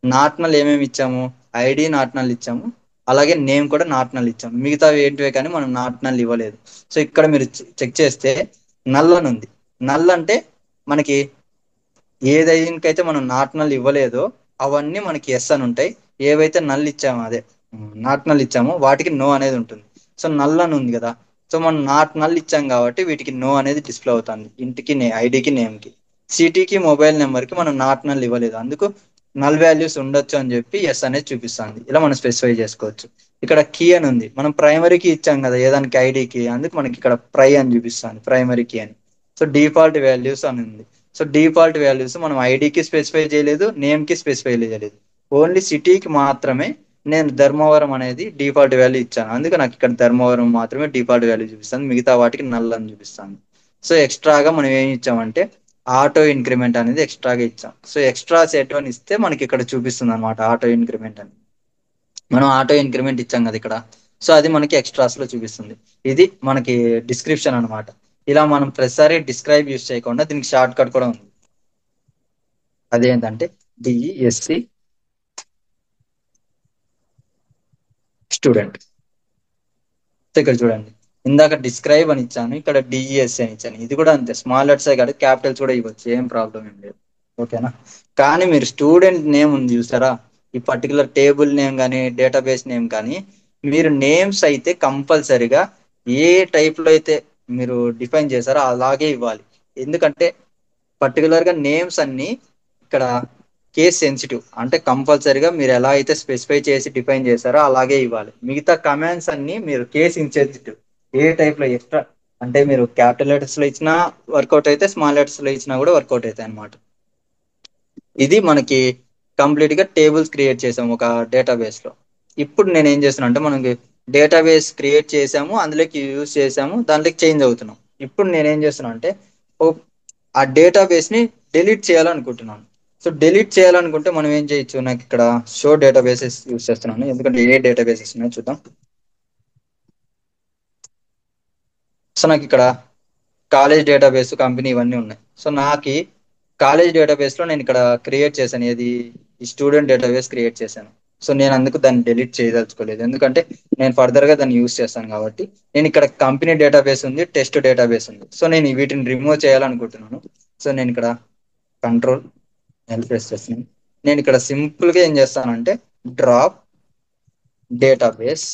నాట్ నల్ ఏమేమి ఇచ్చాము, ఐడి నాట్ నల్ ఇచ్చాము, అలాగే నేమ్ కూడా నాట్ నల్ ఇచ్చాము. మిగతావి ఏంటివే కానీ మనం నాట్ నల్ ఇవ్వలేదు. సో ఇక్కడ మీరు చెక్ చేస్తే నల్ అని ఉంది. నల్ అంటే మనకి ఏదైతే మనం నాట్ నల్ ఇవ్వలేదో అవన్నీ మనకి ఎస్ అని ఉంటాయి. ఏవైతే నల్ ఇచ్చామో, అదే నాట్ నల్ ఇచ్చామో వాటికి నో అనేది ఉంటుంది. సో నల్ అని ఉంది కదా, సో మనం నాట్ నల్ ఇచ్చాం కాబట్టి వీటికి నో అనేది డిస్ప్లే అవుతుంది, ఇంటికి ఐడికి నేమ్ కి. సిటీకి మొబైల్ నెంబర్ కి మనం నాట్ నల్ ఇవ్వలేదు, అందుకు నల్ వాల్యూస్ ఉండొచ్చు అని చెప్పి ఎస్ అనేది చూపిస్తుంది. ఇలా మనం స్పెసిఫై చేసుకోవచ్చు. ఇక్కడ కీ అని ఉంది, మనం ప్రైమరీకి ఇచ్చాం కదా ఏదానికి ఐడికి, అందుకు మనకి ఇక్కడ ప్రై అని చూపిస్తుంది, ప్రైమరీ కీ అని. సో డిఫాల్ట్ వాల్యూస్ అని ఉంది. సో డిఫాల్ట్ వాల్యూస్ మనం ఐడికి స్పెసిఫై చేయలేదు, నేమ్ కి స్పెసిఫై చేయలేదు, ఓన్లీ సిటీకి మాత్రమే నేను ధర్మవరం అనేది డిఫాల్ట్ వాల్యూ ఇచ్చాను. అందుకే నాకు ఇక్కడ ధర్మవరం మాత్రమే డిఫాల్ట్ వాల్యూ చూపిస్తుంది, మిగతా వాటికి నల్ అని చూపిస్తాను. సో ఎక్స్ట్రాగా మనం ఏం ఇచ్చామంటే ఆటో ఇంక్రిమెంట్ అనేది ఎక్స్ట్రాగా ఇచ్చాం. సో ఎక్స్ట్రా సెట్ అని ఇస్తే మనకి ఇక్కడ చూపిస్తుంది అనమాట ఆటో ఇంక్రిమెంట్ అని. మనం ఆటో ఇంక్రిమెంట్ ఇచ్చాం కదా ఇక్కడ, సో అది మనకి ఎక్స్ట్రాస్ లో చూపిస్తుంది. ఇది మనకి డిస్క్రిప్షన్ అనమాట. ఇలా మనం ప్రతిసారి డిస్క్రైబ్ యూస్ చేయకుండా దీనికి షార్ట్ కట్ కూడా ఉంది, అదేంటంటే డిఎస్సి స్టూడెంట్. సో ఇక్కడ చూడండి, ఇందాక డిస్క్రైబ్ అని ఇచ్చాను, ఇక్కడ డిఈఎస్ అని ఇచ్చాను. ఇది కూడా అంతే, స్మాల్ లెటర్సే కాదు క్యాపిటల్స్ కూడా ఇవ్వచ్చు, ఏం ప్రాబ్లం ఏం లేదు. ఓకేనా. కానీ మీరు స్టూడెంట్ నేమ్ ఉంది చూసారా, ఈ పర్టికులర్ టేబుల్ నేమ్ కానీ డేటాబేస్ నేమ్ కానీ, మీరు నేమ్స్ అయితే కంపల్సరిగా ఏ టైప్ లో అయితే మీరు డిఫైన్ చేశారో అలాగే ఇవ్వాలి. ఎందుకంటే పర్టికులర్ గా నేమ్స్ అన్ని ఇక్కడ కేస్ సెన్సిటివ్, అంటే కంపల్సరిగా మీరు ఎలా అయితే స్పెసిఫై చేసి డిఫైన్ చేశారో అలాగే ఇవ్వాలి. మిగతా కమాండ్స్ అన్ని మీరు కేస్ ఇన్సెన్సిటివ్, ఏ టైప్ లో ఎక్స్ట్రా అంటే మీరు క్యాపిటల్ లెటర్స్ లో ఇచ్చినా వర్కౌట్ అయితే, స్మాల్ లెటర్స్ లో ఇచ్చినా కూడా వర్కౌట్ అవుతాయి అనమాట. ఇది మనకి కంప్లీట్ గా టేబుల్స్ క్రియేట్ చేసాము ఒక డేటాబేస్ లో. ఇప్పుడు నేను ఏం చేస్తున్నా అంటే, మనకి డేటాబేస్ క్రియేట్ చేసాము, అందులోకి యూజ్ చేసాము, దాంట్లోకి చేంజ్ అవుతున్నాం. ఇప్పుడు నేను ఏం చేస్తున్నా అంటే, ఆ డేటాబేస్ ని డిలీట్ చేయాలనుకుంటున్నాను. సో డిలీట్ చేయాలనుకుంటే మనం ఏం చేయొచ్చు, నాకు ఇక్కడ షో డేటాబేసెస్ యూజ్ చేస్తున్నాను, ఎందుకంటే ఏ డేటాబేసెస్ ఉన్నాయో చూద్దాం. సో నాకు ఇక్కడ కాలేజ్ డేటాబేస్, కంపెనీ ఇవన్నీ ఉన్నాయి. సో నాకు కాలేజ్ డేటాబేస్ లో నేను ఇక్కడ క్రియేట్ చేశాను, ఏది ఈ స్టూడెంట్ డేటాబేస్ క్రియేట్ చేశాను. సో నేను అందుకు దాన్ని డిలీట్ చేయదలుచుకోలేదు, ఎందుకంటే నేను ఫర్దర్ గా దాన్ని యూజ్ చేస్తాను కాబట్టి. నేను ఇక్కడ కంపెనీ డేటాబేస్ ఉంది, టెస్ట్ డేటాబేస్ ఉంది, సో నేను వీటిని రిమూవ్ చేయాలనుకుంటున్నాను. సో నేను ఇక్కడ కంట్రోల్ ఎల్ ప్రెస్ చేస్తున్నాను. నేను ఇక్కడ సింపుల్ గా ఏం చేస్తానంటే, డ్రాప్ డేటాబేస్,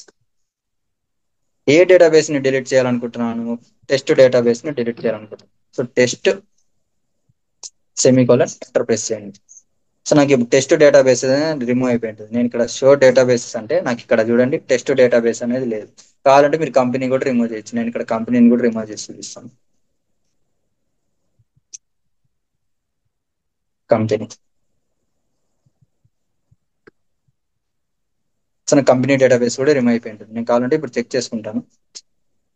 ఏ డేటాబేస్ ని డిలీట్ చేయాలనుకుంటున్నాను, టెస్ట్ డేటాబేస్ ని డిలీట్ చేయాలనుకుంటున్నాను. So test semicolon enter press చేయండి. సో నాకు ఇప్పుడు టెస్ట్ డేటాబేస్ రిమూవ్ అయిపోయింది. నేను ఇక్కడ షో డేటాబేసెస్ అంటే నాకు ఇక్కడ చూడండి టెస్ట్ డేటాబేస్ అనేది లేదు. కావాలంటే మీరు కంపెనీ కూడా రిమూవ్ చేయొచ్చు, నేను ఇక్కడ కంపెనీని కూడా రిమూవ్ చేసి చూపిస్తాను. కంపెనీ, సో నాకు కంపెనీ డేటాబేస్ కూడా రిమూవ్ అయిపోయింది. నేను కావాలంటే ఇప్పుడు చెక్ చేసుకుంటాను.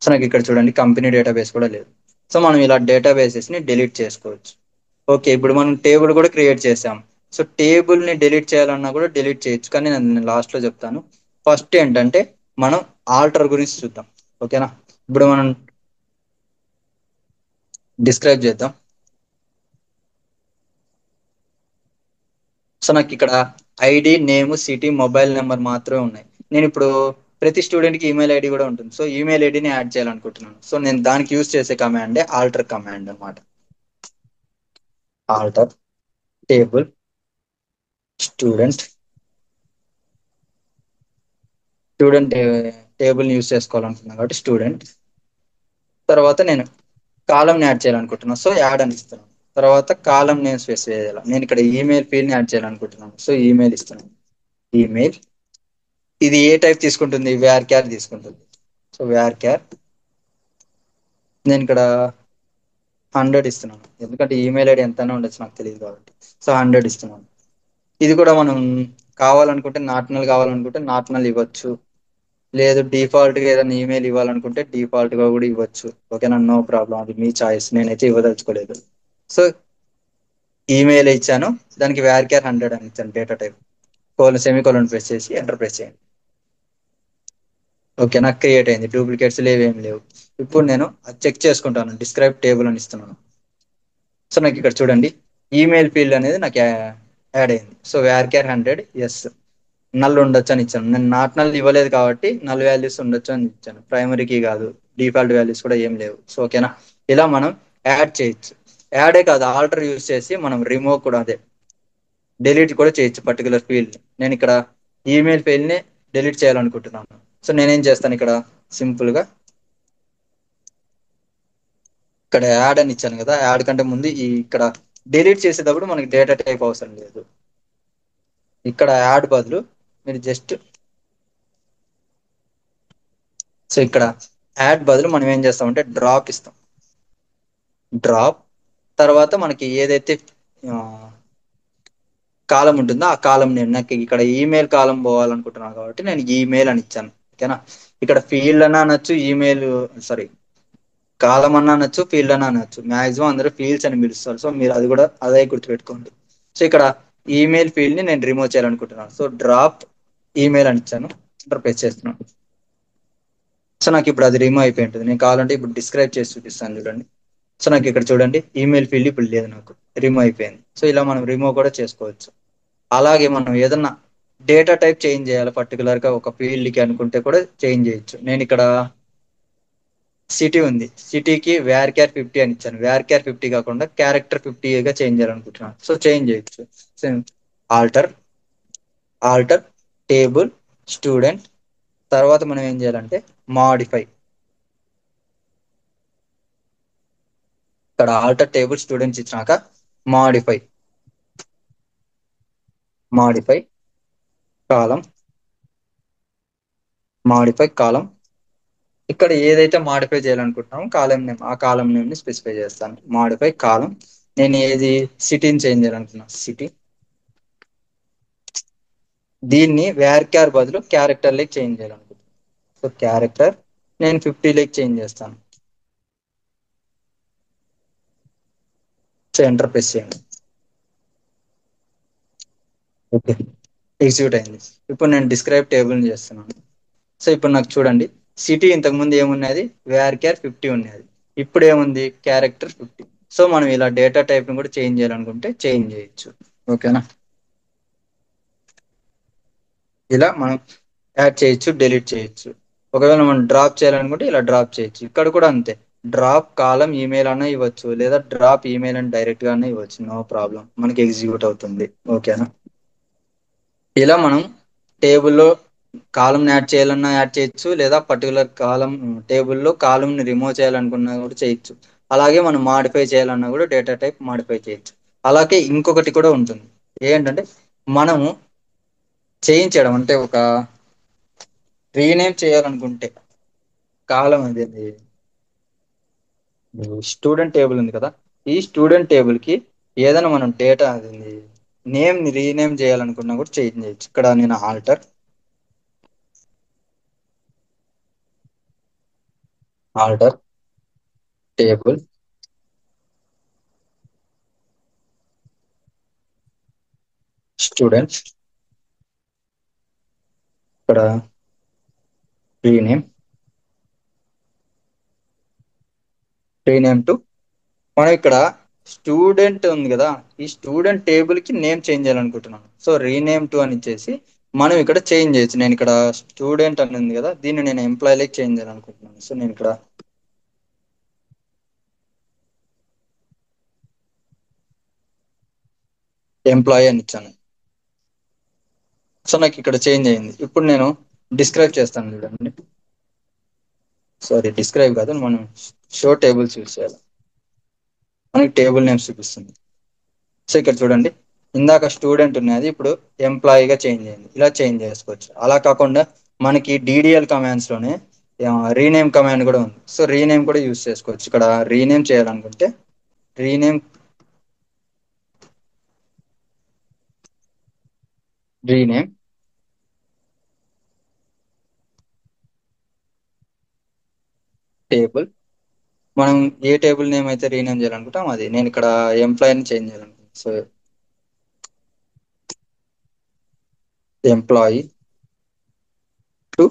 సో నాకు ఇక్కడ చూడండి కంపెనీ డేటాబేస్ కూడా లేదు. సో మనం ఇలా డేటాబేసెస్ ని డిలీట్ చేసుకోవచ్చు. ఓకే, ఇప్పుడు మనం టేబుల్ కూడా క్రియేట్ చేసాం. సో టేబుల్ ని డిలీట్ చేయాలన్నా కూడా డిలీట్ చేయొచ్చు, కానీ నేను లాస్ట్ లో చెప్తాను. ఫస్ట్ ఏంటంటే మనం ఆల్టర్ గురించి చూద్దాం. ఓకేనా, ఇప్పుడు మనం డిస్క్రైబ్ చేద్దాం. సో నాకు ఇక్కడ ID, name, city, mobile number మాత్రమే ఉన్నాయి. నేను ఇప్పుడు ప్రతి స్టూడెంట్ కి ఈమెయిల్ ఐడి కూడా ఉంటుంది. సో ఈమెయిల్ ఐడిని యాడ్ చేయాలనుకుంటున్నాను. సో నేను దానికి యూజ్ చేసే కమాండ్ ఆల్టర్ కమాండ్ అనమాట. Alter table student, student table ని యూజ్ చేసుకోవాలనుకున్నాను కాబట్టి స్టూడెంట్. తర్వాత నేను కాలం ని యాడ్ చేయాలనుకుంటున్నాను, సో యాడ్ అని ఇస్తున్నాను. తర్వాత కాలం నేమ్ స్పెసిఫై చేయాలి, నేను ఇక్కడ ఈమెయిల్ ఫీల్డ్ ని యాడ్ చేయాలనుకుంటున్నాను, సో ఈమెయిల్ ఇస్తున్నాను. ఈమెయిల్, ఇది ఏ టైప్ తీసుకుంటుంది, వేర్ క్యార్ తీసుకుంటుంది. సో వేర్ క్యార్, నేను ఇక్కడ 100 ఇస్తున్నాను, ఎందుకంటే ఈమెయిల్ ఐడి ఎంతైనా ఉండొచ్చు నాకు తెలియదు కాబట్టి. సో 100 ఇస్తున్నాను. ఇది కూడా మనం కావాలనుకుంటే నాట్నల్ కావాలనుకుంటే నాట్నల్ ఇవ్వచ్చు, లేదు డిఫాల్ట్ గా ఏదైనా ఈమెయిల్ ఇవ్వాలనుకుంటే డిఫాల్ట్ గా కూడా ఇవ్వచ్చు. ఓకేనా, నో ప్రాబ్లం, అది మీ చాయిస్, నేనైతే ఇవ్వదలుచుకోలేదు. సో ఈమెయిల్ ఇచ్చాను, దానికి వేర్ క్యార్ 100 అని ఇచ్చాను డేటా టైప్, సెమీకోలన్ ప్రెస్ చేసి ఎంటర్ ప్రెస్ చేయండి. ఓకే, నాకు క్రియేట్ అయింది, డూప్లికేట్స్ లేవేం లేవు. ఇప్పుడు నేను చెక్ చేసుకుంటాను, డిస్క్రైబ్ టేబుల్ అని ఇస్తున్నాను. సో నాకు ఇక్కడ చూడండి ఈమెయిల్ ఫీల్డ్ అనేది నాకు యాడ్ అయింది. సో వేర్ క్యార్ 100, ఎస్ నల్ ఉండొచ్చు అని ఇచ్చాను. నేను నాట్ నల్ ఇవ్వలేదు కాబట్టి నల్ వాల్యూస్ ఉండొచ్చు అని ఇచ్చాను, ప్రైమరీకి కాదు, డిఫాల్ట్ వాల్యూస్ కూడా ఏం లేవు. సో ఓకేనా, ఇలా మనం యాడ్ చేయొచ్చు. యాడే కాదు, ఆల్టర్ యూజ్ చేసి మనం రిమూవ్ కూడా, అదే డిలీట్ కూడా చేయొచ్చు పర్టికులర్ ఫీల్డ్. నేను ఇక్కడ ఈమెయిల్ ఫీల్డ్ ని డిలీట్ చేయాలనుకుంటున్నాను. సో నేనేం చేస్తాను, ఇక్కడ సింపుల్ గా ఇక్కడ యాడ్ అని ఇచ్చాను కదా, యాడ్ కంటే ముందు ఈ ఇక్కడ డిలీట్ చేసేటప్పుడు మనకి డేటా టైప్ అవసరం లేదు. ఇక్కడ యాడ్ బదులు మీరు జస్ట్, సో ఇక్కడ యాడ్ బదులు మనం ఏం చేస్తామంటే డ్రాప్ ఇస్తాం. డ్రాప్ తర్వాత మనకి ఏదైతే కాలం ఉంటుందో ఆ కాలం నేమ్, నాకు ఇక్కడ ఈమెయిల్ కాలం పోవాలనుకుంటున్నాను కాబట్టి నేను ఈమెయిల్ అని ఇచ్చాను. ఓకేనా, ఇక్కడ ఫీల్డ్ అని అనొచ్చు, ఈమెయిల్ సారీ కాలం అన్న అనొచ్చు, ఫీల్డ్ అని అనొచ్చు, మాక్సిమం అందరూ ఫీల్డ్స్ అని పిలుస్తారు. సో మీరు అది కూడా అదే గుర్తుపెట్టుకోండి. సో ఇక్కడ ఈమెయిల్ ఫీల్డ్ ని నేను రిమూవ్ చేయాలనుకుంటున్నాను. సో డ్రాప్ ఈమెయిల్ అని ఇచ్చాను, ప్రెస్ చేస్తున్నాను. సో నాకు ఇప్పుడు అది రిమూవ్ అయిపోయి ఉంటుంది. నేను కావాలంటే ఇప్పుడు డిస్క్రైబ్ చేసి చూపిస్తాను చూడండి. సో నాకు ఇక్కడ చూడండి ఈమెయిల్ ఫీల్డ్ ఇప్పుడు లేదు, నాకు రిమూవ్ అయిపోయింది. సో ఇలా మనం రిమూవ్ కూడా చేసుకోవచ్చు. అలాగే మనం ఏదన్నా డేటా టైప్ చేంజ్ చేయాలి పర్టికులర్ గా ఒక ఫీల్డ్ కి అనుకుంటే కూడా చేంజ్ చేయొచ్చు. నేను ఇక్కడ సిటీ ఉంది, సిటీకి వేర్ క్యార్ 50 అని ఇచ్చాను. వేర్ క్యార్ 50 కాకుండా క్యారెక్టర్ 50గా చేంజ్ చేయాలనుకుంటున్నాను. సో చేంజ్ చేయొచ్చు. ఆల్టర్ ఆల్టర్ టేబుల్ స్టూడెంట్, తర్వాత మనం ఏం చేయాలంటే మాడిఫై. ఇక్కడ ఆల్టర్ టేబుల్ స్టూడెంట్స్ ఇచ్చినాక మాడిఫై మాడిఫై కాలం మాడిఫై కాలం. ఇక్కడ ఏదైతే మాడిఫై చేయాలనుకుంటున్నామో కాలం నేమ్, ఆ కాలం నేమ్ ని స్పెసిఫై చేస్తాను. మాడిఫై కాలం. నేను ఏది సిటీని చేంజ్ చేయాలనుకున్నా, సిటీ. దీన్ని వేర్ క్యార్ బదులు క్యారెక్టర్ లెక్ చేంజ్ చేయాలనుకుంటున్నాను. సో క్యారెక్టర్ నేను 50 లెక్ చేంజ్ చేస్తాను. సో ఎంటర్ ప్రెస్ చేయండి. ఓకే, ఎగ్జిక్యూట్ అయింది. ఇప్పుడు నేను డిస్క్రైబ్ టేబుల్ చేస్తున్నాను. సో ఇప్పుడు నాకు చూడండి, సిటీ ఇంతకు ముందు ఏమున్నది, వేర్ క్యార్ 50 ఉన్నది. ఇప్పుడు ఏముంది, క్యారెక్టర్ 50. సో మనం ఇలా డేటా టైప్ ని కూడా చేంజ్ చేయాలనుకుంటే చేంజ్ చేయొచ్చు. ఓకేనా, ఇలా మనం యాడ్ చేయొచ్చు, డిలీట్ చేయొచ్చు. ఒకవేళ మనం డ్రాప్ చేయాలనుకుంటే ఇలా డ్రాప్ చేయొచ్చు. ఇక్కడ కూడా అంతే, డ్రాప్ కాలం ఈమెయిల్ అన్న ఇవ్వచ్చు, లేదా డ్రాప్ ఈమెయిల్ అని డైరెక్ట్ గా ఇవ్వచ్చు. నో ప్రాబ్లం, మనకి ఎగ్జిక్యూట్ అవుతుంది. ఓకేనా, ఇలా మనం టేబుల్లో కాలం యాడ్ చేయాలన్నా యాడ్ చేయొచ్చు, లేదా పర్టికులర్ కాలం టేబుల్లో కాలంని రిమూవ్ చేయాలనుకున్నా కూడా చేయొచ్చు. అలాగే మనం మాడిఫై చేయాలన్నా కూడా డేటా టైప్ మాడిఫై చేయొచ్చు. అలాగే ఇంకొకటి కూడా ఉంటుంది, ఏంటంటే మనము చేయించడం అంటే ఒక రీనేమ్ చేయాలనుకుంటే కాలం అనేది స్టూడెంట్ టేబుల్ ఉంది కదా, ఈ స్టూడెంట్ టేబుల్ కి ఏదైనా మనం డేటా అది నేమ్ ని రీనేమ్ చేయాలనుకున్నా కూడా చేంజ్ చేయొచ్చు. ఇక్కడ నేను ఆల్టర్ టేబుల్ స్టూడెంట్స్, ఇక్కడ రీనేమ్ టు, మనం ఇక్కడ స్టూడెంట్ ఉంది కదా, ఈ స్టూడెంట్ టేబుల్ కి నేమ్ చేంజ్ చేయాలనుకుంటున్నాను. సో రీనేమ్ టు అని ఇచ్చేసి మనం ఇక్కడ చేంజ్ చేయొచ్చు. నేను ఇక్కడ స్టూడెంట్ అని ఉంది కదా, దీన్ని నేను ఎంప్లాయ్ లైక్ చేంజ్ చేయాలనుకుంటున్నాను. సో నేను ఇక్కడ ఎంప్లాయీ అని ఇచ్చాను. సో నాకు ఇక్కడ చేంజ్ అయింది. ఇప్పుడు నేను డిస్క్రైబ్ చేస్తాను చూడండి. సారీ, డిస్క్రైబ్ కాదు, మనం షో టేబుల్స్ యూస్ చేయాలి. మనకి టేబుల్ నేమ్స్ చూపిస్తుంది. సో ఇక్కడ చూడండి, ఇందాక స్టూడెంట్ ఉన్నది ఇప్పుడు ఎంప్లాయీగా చేంజ్ అయింది. ఇలా చేంజ్ చేసుకోవచ్చు. అలా కాకుండా మనకి డిడిఎల్ కమాండ్స్ లోనే రీనేమ్ కమాండ్ కూడా ఉంది. సో రీనేమ్ కూడా యూస్ చేసుకోవచ్చు. ఇక్కడ రీనేమ్ చేయాలనుకుంటే రీనేమ్ రీనేమ్ టేబుల్, మనం ఏ టేబుల్ నేమ్ అయితే రీనేమ్ చేయాలనుకుంటాం అది. నేను ఇక్కడ ఎంప్లాయీని చేంజ్ చేయాలనుకుంటాను. సో ఎంప్లాయీ టు,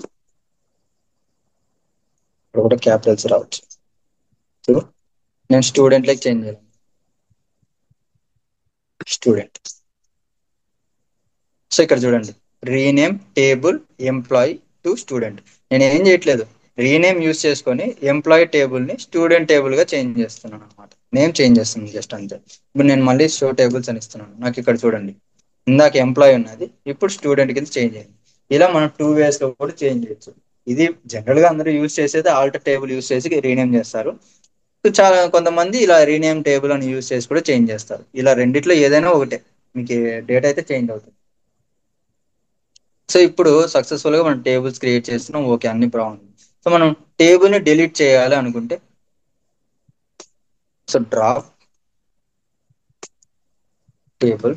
ఇక్కడ కూడా క్యాపిటల్స్ రావచ్చు. సో నేను స్టూడెంట్ లైక్ చేంజ్ చేయాలి, స్టూడెంట్. సో ఇక్కడ చూడండి, rename table employee to student. నేను ఏం చేయట్లేదు, రీనేమ్ యూస్ చేసుకొని ఎంప్లాయీ టేబుల్ ని స్టూడెంట్ టేబుల్ గా చేంజ్ చేస్తున్నాను అనమాట. నేమ్ చేంజ్ చేస్తున్నాను జస్ట్ అంతే. ఇప్పుడు నేను మళ్ళీ షో టేబుల్స్ అని ఇస్తున్నాను. నాకు ఇక్కడ చూడండి, ఇందాక ఎంప్లాయీ ఉన్నది, ఇప్పుడు స్టూడెంట్ కింద చేంజ్ అయింది. ఇలా మనం 2 ways లో కూడా చేంజ్ చేయొచ్చు. ఇది జనరల్ గా అందరూ యూస్ చేసేది ఆల్టర్ టేబుల్ యూస్ చేసి రీనేమ్ చేస్తారు. సో చాలా కొంతమంది ఇలా రీనేమ్ టేబుల్ అని యూస్ చేసి కూడా చేంజ్ చేస్తారు. ఇలా రెండిట్లో ఏదైనా ఒకటే, మీకు డేటా అయితే చేంజ్ అవుతుంది. సో ఇప్పుడు సక్సెస్ఫుల్ గా మనం టేబుల్స్ క్రియేట్ చేస్తున్నాం. ఓకే, అన్ని బాగుంది. సో మనం టేబుల్ ని డిలీట్ చేయాలి అనుకుంటే సో డ్రాప్ టేబుల్,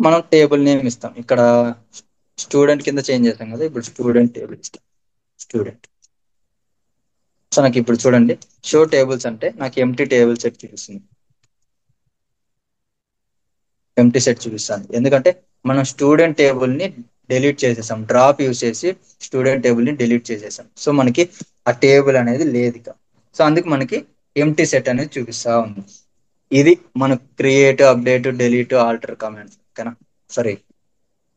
మనం టేబుల్ నేమ్ ఇస్తాం. ఇక్కడ స్టూడెంట్ కింద చేంజ్ చేస్తాం కదా, ఇప్పుడు స్టూడెంట్ టేబుల్ ఇస్తాం, స్టూడెంట్. సో నాకు ఇప్పుడు చూడండి, షో టేబుల్స్ అంటే నాకు ఎంటీ టేబుల్ సెట్ చూపిస్తుంది. ఎంటీ సెట్ చూపిస్తాను ఎందుకంటే మనం స్టూడెంట్ టేబుల్ ని డిలీట్ చేసేసాం. డ్రాప్ యూస్ చేసి స్టూడెంట్ టేబుల్ ని డిలీట్ చేసేసాం. సో మనకి ఆ టేబుల్ అనేది లేదు ఇక. సో అందుకు మనకి ఎంటీ సెట్ అనేది చూపిస్తా ఉంది. ఇది మన create, update, delete, alter commands. ఓకేనా, సరే.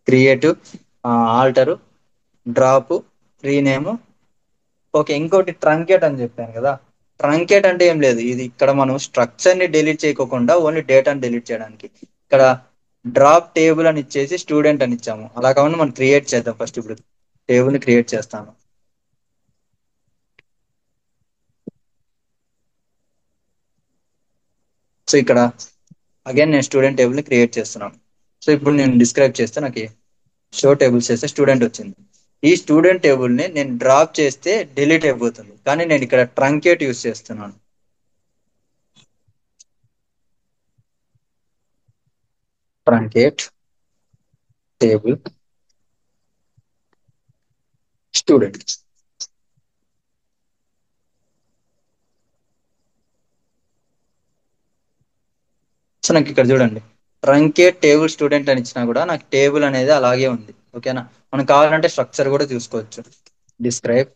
Create, alter, drop, rename. Okay, ఇంకోటి ట్రంకేట్ అని చెప్పాను కదా. ట్రంకేట్ అంటే ఏం లేదు, ఇది ఇక్కడ మనం స్ట్రక్చర్ ని డిలీట్ చేయకోకుండా ఓన్లీ డేటాని డిలీట్ చేయడానికి. ఇక్కడ డ్రాప్ టేబుల్ అని ఇచ్చేసి స్టూడెంట్ అని ఇచ్చాము. అలా కాకుండా మనం క్రియేట్ చేద్దాం. ఫస్ట్ ఇప్పుడు టేబుల్ ని క్రియేట్ చేస్తాను. సో ఇక్కడ అగైన్ నేను స్టూడెంట్ టేబుల్ ని క్రియేట్ చేస్తున్నాను. సో ఇప్పుడు నేను డిస్క్రైబ్ చేస్తే నాకు షో టేబుల్స్ చేస్తే స్టూడెంట్ వచ్చింది. ఈ స్టూడెంట్ టేబుల్ ని నేను డ్రాప్ చేస్తే డిలీట్ అయిపోతుంది, కానీ నేను ఇక్కడ ట్రంకేట్ యూస్ చేస్తున్నాను. Truncate table student. సో నాకు ఇక్కడ చూడండి, ట్రంకేట్ టేబుల్ స్టూడెంట్ అని ఇచ్చినా కూడా నాకు టేబుల్ అనేది అలాగే ఉంది. ఓకేనా, మనం కావాలంటే స్ట్రక్చర్ కూడా చూసుకోవచ్చు. Describe,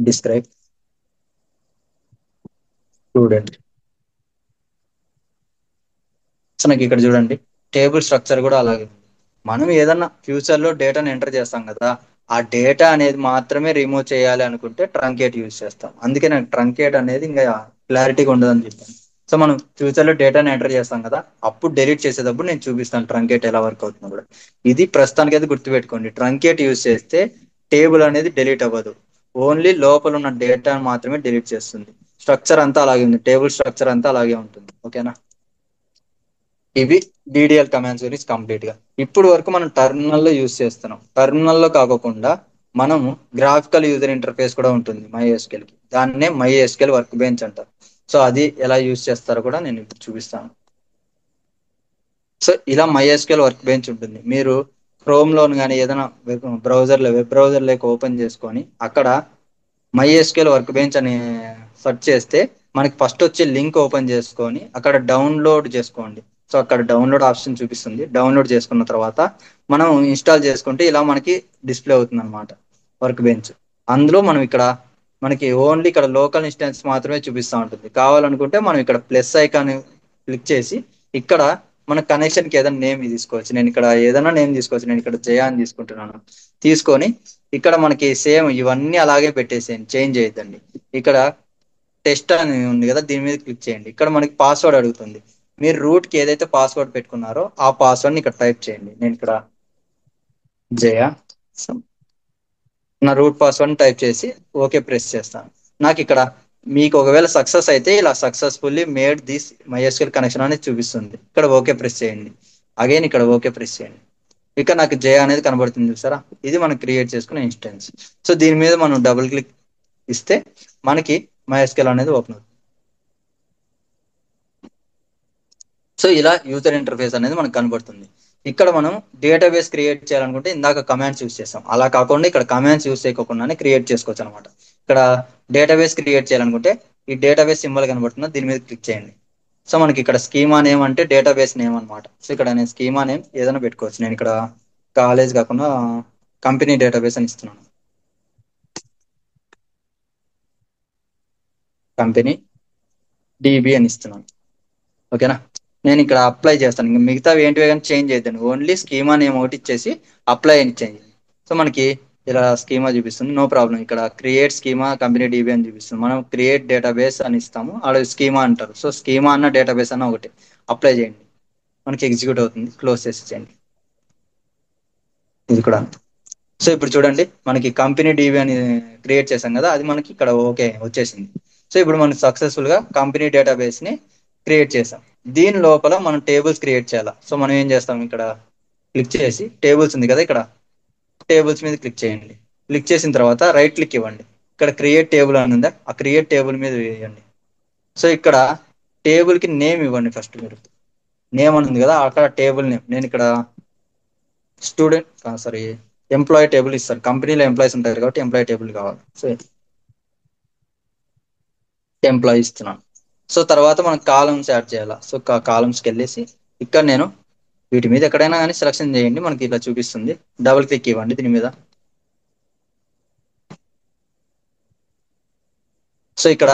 describe student. సో నాకు ఇక్కడ చూడండి, టేబుల్ స్ట్రక్చర్ కూడా అలాగే ఉంది. మనం ఏదన్నా ఫ్యూచర్ లో డేటాను ఎంటర్ చేస్తాం కదా, ఆ డేటా అనేది మాత్రమే రిమూవ్ చేయాలి అనుకుంటే ట్రంకేట్ యూజ్ చేస్తాం. అందుకే నాకు ట్రంకేట్ అనేది ఇంకా క్లారిటీగా ఉండదని చెప్పాను. సో మనం ఫ్యూచర్ లో డేటాను ఎంటర్ చేస్తాం కదా, అప్పుడు డెలీట్ చేసేటప్పుడు నేను చూపిస్తాను ట్రంకేట్ ఎలా వర్క్ అవుతుందో కూడా. ఇది ప్రస్తుతానికి అయితే గుర్తుపెట్టుకోండి, ట్రంకేట్ యూజ్ చేస్తే టేబుల్ అనేది డిలీట్ అవ్వదు, ఓన్లీ లోపల ఉన్న డేటా మాత్రమే డిలీట్ చేస్తుంది. స్ట్రక్చర్ అంతా అలాగే ఉంది, టేబుల్ స్ట్రక్చర్ అంతా అలాగే ఉంటుంది. ఓకేనా, ఇవి డిడిఎల్ కమాండ్స్ గురించి కంప్లీట్ గా. ఇప్పుడు వరకు మనం టర్మినల్ లో యూజ్ చేస్తున్నాం. టర్మినల్ లో కాకుండా మనము గ్రాఫికల్ యూజర్ ఇంటర్ఫేస్ కూడా ఉంటుంది MySQL కి, దాన్నే MySQL వర్క్ బెంచ్ అంటారు. సో అది ఎలా యూజ్ చేస్తారో కూడా నేను ఇప్పుడు చూపిస్తాను. సో ఇలా MySQL వర్క్ బెంచ్ ఉంటుంది. మీరు క్రోమ్ లోను కానీ ఏదైనా వెబ్ బ్రౌజర్ లేక ఓపెన్ చేసుకొని అక్కడ MySQL వర్క్ బెంచ్ అని సెర్చ్ చేస్తే మనకి ఫస్ట్ వచ్చే లింక్ ఓపెన్ చేసుకొని అక్కడ డౌన్లోడ్ చేసుకోండి. సో అక్కడ డౌన్లోడ్ ఆప్షన్ చూపిస్తుంది, డౌన్లోడ్ చేసుకున్న తర్వాత మనం ఇన్స్టాల్ చేసుకుంటే ఇలా మనకి డిస్ప్లే అవుతుంది అనమాట వర్క్ బెంచ్. అందులో మనం ఇక్కడ మనకి ఓన్లీ ఇక్కడ లోకల్ ఇన్స్టెన్స్ మాత్రమే చూపిస్తూ ఉంటుంది. కావాలనుకుంటే మనం ఇక్కడ ప్లస్ ఐకాన్ క్లిక్ చేసి ఇక్కడ మన కనెక్షన్ కి ఏదైనా నేమ్ తీసుకోవచ్చు. నేను ఇక్కడ ఏదైనా నేమ్ తీసుకోవచ్చు, నేను ఇక్కడ జయ అని తీసుకుంటున్నాను. తీసుకొని ఇక్కడ మనకి సేమ్ ఇవన్నీ అలాగే పెట్టేసేయండి, చేంజ్ చేయొద్దండి. ఇక్కడ టెస్ట్ అని ఉంది కదా, దీని మీద క్లిక్ చేయండి. ఇక్కడ మనకి పాస్వర్డ్ అడుగుతుంది, మీరు రూట్ కి ఏదైతే పాస్వర్డ్ పెట్టుకున్నారో ఆ పాస్వర్డ్ ని ఇక్కడ టైప్ చేయండి. నేను ఇక్కడ జయ నా రూట్ పాస్వర్డ్ టైప్ చేసి ఓకే ప్రెస్ చేస్తాను. నాకు ఇక్కడ మీకు ఒకవేళ సక్సెస్ అయితే ఇలా successfully made this MySQL connection అనేది చూపిస్తుంది. ఇక్కడ ఓకే ప్రెస్ చేయండి, అగైన్ ఇక్కడ ఓకే ప్రెస్ చేయండి. ఇక నాకు జయ అనేది కనబడుతుంది చూసారా, ఇది మనం క్రియేట్ చేసుకునే ఇన్స్టెన్స్. సో దీని మీద మనం డబుల్ క్లిక్ ఇస్తే మనకి MySQL అనేది ఓపెన్ అవుతుంది. సో ఇలా యూజర్ ఇంటర్ఫేస్ అనేది మనకు కనబడుతుంది. ఇక్కడ మనం డేటాబేస్ క్రియేట్ చేయాలనుకుంటే ఇందాక కమాండ్స్ యూస్ చేస్తాం, అలా కాకుండా ఇక్కడ కమాండ్స్ యూస్ చేయకుండానే క్రియేట్ చేసుకోవచ్చు అనమాట. ఇక్కడ డేటాబేస్ క్రియేట్ చేయాలనుకుంటే ఈ డేటాబేస్ సింబల్ కనబడుతుంది, దీని మీద క్లిక్ చేయండి. సో మనకి ఇక్కడ స్కీమా నేమ్ అంటే డేటాబేస్ నేమ్ అనమాట. సో ఇక్కడ నేను స్కీమా నేమ్ ఏదైనా పెట్టుకోవచ్చు. నేను ఇక్కడ కాలేజ్ కాకుండా కంపెనీ డేటాబేస్ అని ఇస్తున్నాను. కంపెనీ డిబి అని ఇస్తున్నాను. ఓకేనా, నేను ఇక్కడ అప్లై చేస్తాను. ఇంకా మిగతావి ఏంటివి కానీ చేంజ్ చేయొద్దండి, ఓన్లీ స్కీమా నేమ్ ఒకటి ఇచ్చేసి అప్లై అని చేంజ్. సో మనకి ఇలా స్కీమా చూపిస్తుంది, నో ప్రాబ్లం. ఇక్కడ క్రియేట్ స్కీమా కంపెనీ డిబి అని చూపిస్తుంది, మనం క్రియేట్ డేటాబేస్ అని ఇస్తాము, ఆడ స్కీమా అంటారు. సో స్కీమా అన్న డేటాబేస్ అన్న ఒకటి, అప్లై చేయండి. మనకి ఎగ్జిక్యూట్ అవుతుంది, క్లోజ్ చేసి చేయండి. ఇది కూడా. సో ఇప్పుడు చూడండి, మనకి కంపెనీ డిబి అని క్రియేట్ చేసాం కదా, అది మనకి ఇక్కడ ఓకే వచ్చేసింది. సో ఇప్పుడు మనం సక్సెస్ఫుల్ గా కంపెనీ డేటాబేస్ ని క్రియేట్ చేసాం. దీని లోపల మనం టేబుల్స్ క్రియేట్ చేయాలి. సో మనం ఏం చేస్తాం, ఇక్కడ క్లిక్ చేసి టేబుల్స్ ఉంది కదా, ఇక్కడ టేబుల్స్ మీద క్లిక్ చేయండి. క్లిక్ చేసిన తర్వాత రైట్ క్లిక్ ఇవ్వండి, ఇక్కడ క్రియేట్ టేబుల్ అని ఉందా, ఆ క్రియేట్ టేబుల్ మీద వేయండి. సో ఇక్కడ టేబుల్ కి నేమ్ ఇవ్వండి. ఫస్ట్ మీరు నేమ్ అని ఉంది కదా, అక్కడ టేబుల్ నేమ్ నేను ఇక్కడ స్టూడెంట్ సారీ ఎంప్లాయీ టేబుల్ ఇస్తారు, కంపెనీలో ఎంప్లాయీస్ ఉంటారు కాబట్టి ఎంప్లాయీ టేబుల్ కావాలి. సో ఎంప్లాయీ ఇస్తున్నాను. సో తర్వాత మనం కాలమ్స్ యాడ్ చేయాలా. సో కాలమ్స్కి వెళ్ళేసి ఇక్కడ నేను వీటి మీద ఎక్కడైనా కానీ సెలెక్షన్ చేయండి, మనకి ఇలా చూపిస్తుంది. డబుల్ క్లిక్ ఇవ్వండి దీని మీద. సో ఇక్కడ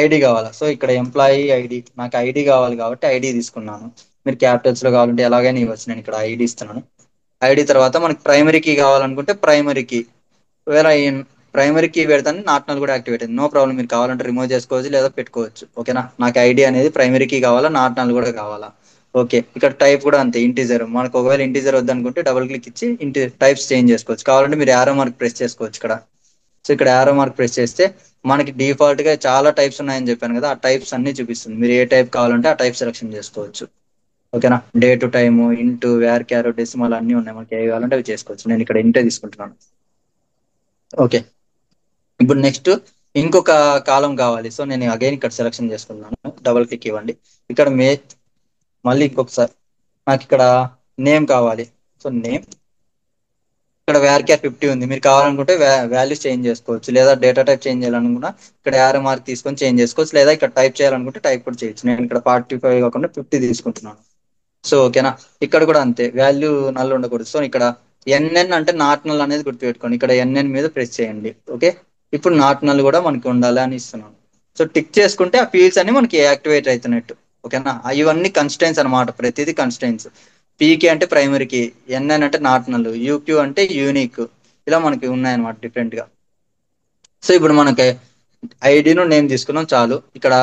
ఐడి కావాలా, సో ఇక్కడ ఎంప్లాయీ ఐడి, నాకు ఐడి కావాలి కాబట్టి ఐడి తీసుకున్నాను. మీరు క్యాపిటల్స్ లో కావాలంటే ఎలాగైనా ఇవ్వచ్చు. నేను ఇక్కడ ఐడి ఇస్తున్నాను. ఐడి తర్వాత మనకి ప్రైమరీ కీ కావాలనుకుంటే ప్రైమరీ కీ, ఒకవేళ ప్రైమరీ కీ పెడతాను నాట్ నల్ కూడా యాక్టివేట్ అయింది. నో ప్రాబ్లం, మీరు కావాలంటే రిమూవ్ చేసుకోవచ్చు లేదా పెట్టుకోవచ్చు. ఓకేనా, నాకు ఐడి అనేది ప్రైమరీ కీ కావాలా, నాట్ నల్ కూడా కావాలా. ఓకే, ఇక్కడ టైప్ కూడా అంతే, ఇంటీజర్. మనకు ఒకవేళ ఇంటీజర్ వద్దనుకుంటే డబుల్ క్లిక్ ఇచ్చి టైప్స్ చేంజ్ చేసుకోవచ్చు. కావాలంటే మీరు యారో మార్క్ ప్రెస్ చేసుకోవచ్చు ఇక్కడ. సో ఇక్కడ యారో మార్క్ ప్రెస్ చేస్తే మనకి డిఫాల్ట్ గా చాలా టైప్స్ ఉన్నాయని చెప్పాను కదా, ఆ టైప్స్ అన్ని చూపిస్తుంది. మీరు ఏ టైప్ కావాలంటే ఆ టైప్ సెలెక్షన్ చేసుకోవచ్చు. ఓకేనా, day to time, into, varchar, decimal అన్ని ఉన్నాయి. మనకి ఏ కావాలంటే అవి చేసుకోవచ్చు. నేను ఇక్కడ ఇంటే తీసుకుంటున్నాను. ఓకే, ఇప్పుడు నెక్స్ట్ ఇంకొక కాలం కావాలి. సో నేను అగైన్ ఇక్కడ సెలెక్షన్ చేసుకున్నాను. డబుల్ క్లిక్ ఇవ్వండి. ఇక్కడ మళ్ళీ ఇంకొకసారి నాకు ఇక్కడ నేమ్ కావాలి. సో నేమ్, ఇక్కడ వ్యార్ 50 ఉంది. మీరు కావాలనుకుంటే వాల్యూస్ చేంజ్ చేసుకోవచ్చు, లేదా డేటా టైప్ చేంజ్ చేయాలనుకున్నా ఇక్కడ యారో మార్క్ తీసుకొని చేంజ్ చేసుకోవచ్చు, లేదా ఇక్కడ టైప్ చేయాలనుకుంటే టైప్ కూడా చేయొచ్చు. నేను ఇక్కడ 45 కాకుండా 50 తీసుకుంటున్నాను. సో ఓకేనా, ఇక్కడ కూడా అంతే, వాల్యూ నల్ ఉండకూడదు. సో ఇక్కడ ఎన్ఎన్ అంటే నాట్ నల్ అనేది గుర్తుపెట్టుకోండి. ఇక్కడ ఎన్ఎన్ మీద ప్రెస్ చేయండి. ఓకే, ఇప్పుడు నాట్ నల్ కూడా మనకి ఉండాలి అని ఇస్తున్నాను. సో టిక్ చేసుకుంటే ఆ ఫీల్డ్స్ అన్ని మనకి యాక్టివేట్ అవుతున్నట్టు. ఓకేనా, ఇవన్నీ కన్స్టెన్స్ అనమాట, ప్రతిదీ కన్స్టెన్స్. పీకే అంటే ప్రైమరీకి, ఎన్ఎన్ అంటే నాట్ నల్, యూక్యూ అంటే యూనిక్. ఇలా మనకి ఉన్నాయన్నమాట డిఫరెంట్ గా. సో ఇప్పుడు మనకి ఐడిను నేమ్ తీసుకున్నాం చాలు. ఇక్కడ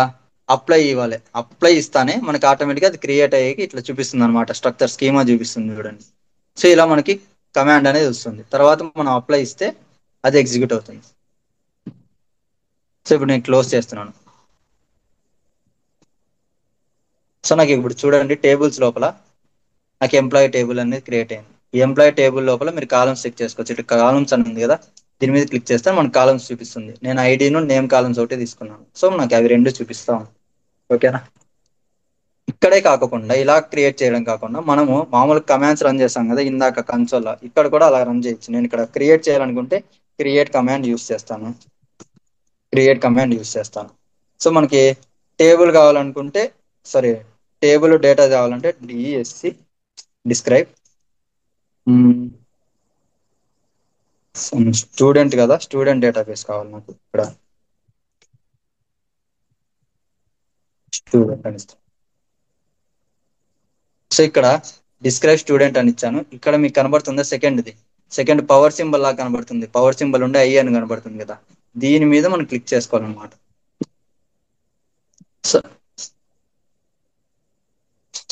అప్లై ఇవ్వాలి. అప్లై ఇస్తానే మనకి ఆటోమేటిక్గా అది క్రియేట్ అయ్యి ఇట్లా చూపిస్తుంది అనమాట, స్ట్రక్చర్ స్కీమా చూపిస్తుంది చూడండి. సో ఇలా మనకి కమాండ్ అనేది వస్తుంది. తర్వాత మనం అప్లై ఇస్తే అది ఎగ్జిక్యూట్ అవుతుంది. సో ఇప్పుడు నేను క్లోజ్ చేస్తున్నాను. సో నాకు ఇప్పుడు చూడండి, టేబుల్స్ లోపల నాకు ఎంప్లాయీ టేబుల్ అనేది క్రియేట్ అయింది. ఈ ఎంప్లాయీ టేబుల్ లోపల మీరు కాలమ్స్ చెక్ చేసుకోవచ్చు. ఇటు కాలమ్స్ అని ఉంది కదా, దీని మీద క్లిక్ చేస్తే మనకు కాలమ్స్ చూపిస్తుంది. నేను ఐడిను నేమ్ కాలమ్స్ ఒకటి తీసుకున్నాను. సో నాకు అవి రెండు చూపిస్తాం. ఓకేనా, ఇక్కడే కాకుండా ఇలా క్రియేట్ చేయడం కాకుండా మనము మామూలు కమాండ్స్ రన్ చేస్తాం కదా ఇందాక కన్సోల్, ఇక్కడ కూడా అలా రన్ చేయొచ్చు. నేను ఇక్కడ క్రియేట్ చేయాలనుకుంటే క్రియేట్ కమాండ్ యూస్ చేస్తాను. సో మనకి టేబుల్ కావాలనుకుంటే, సారీ, టేబుల్ డేటా కావాలంటే డిఎస్సి డిస్క్రైబ్ స్టూడెంట్ కదా, స్టూడెంట్ డేటాబేస్ కావాలి నాకు. ఇక్కడ స్టూడెంట్ అని ఇస్తాను. సో ఇక్కడ డిస్క్రైబ్ స్టూడెంట్ అని ఇచ్చాను. ఇక్కడ మీకు కనబడుతుందా సెకండ్ పవర్ సింబల్ లాగా కనబడుతుంది. పవర్ సింబల్ ఉండే ఐ అని కనబడుతుంది కదా, దీని మీద మనం క్లిక్ చేసుకోవాలన్నమాట. సో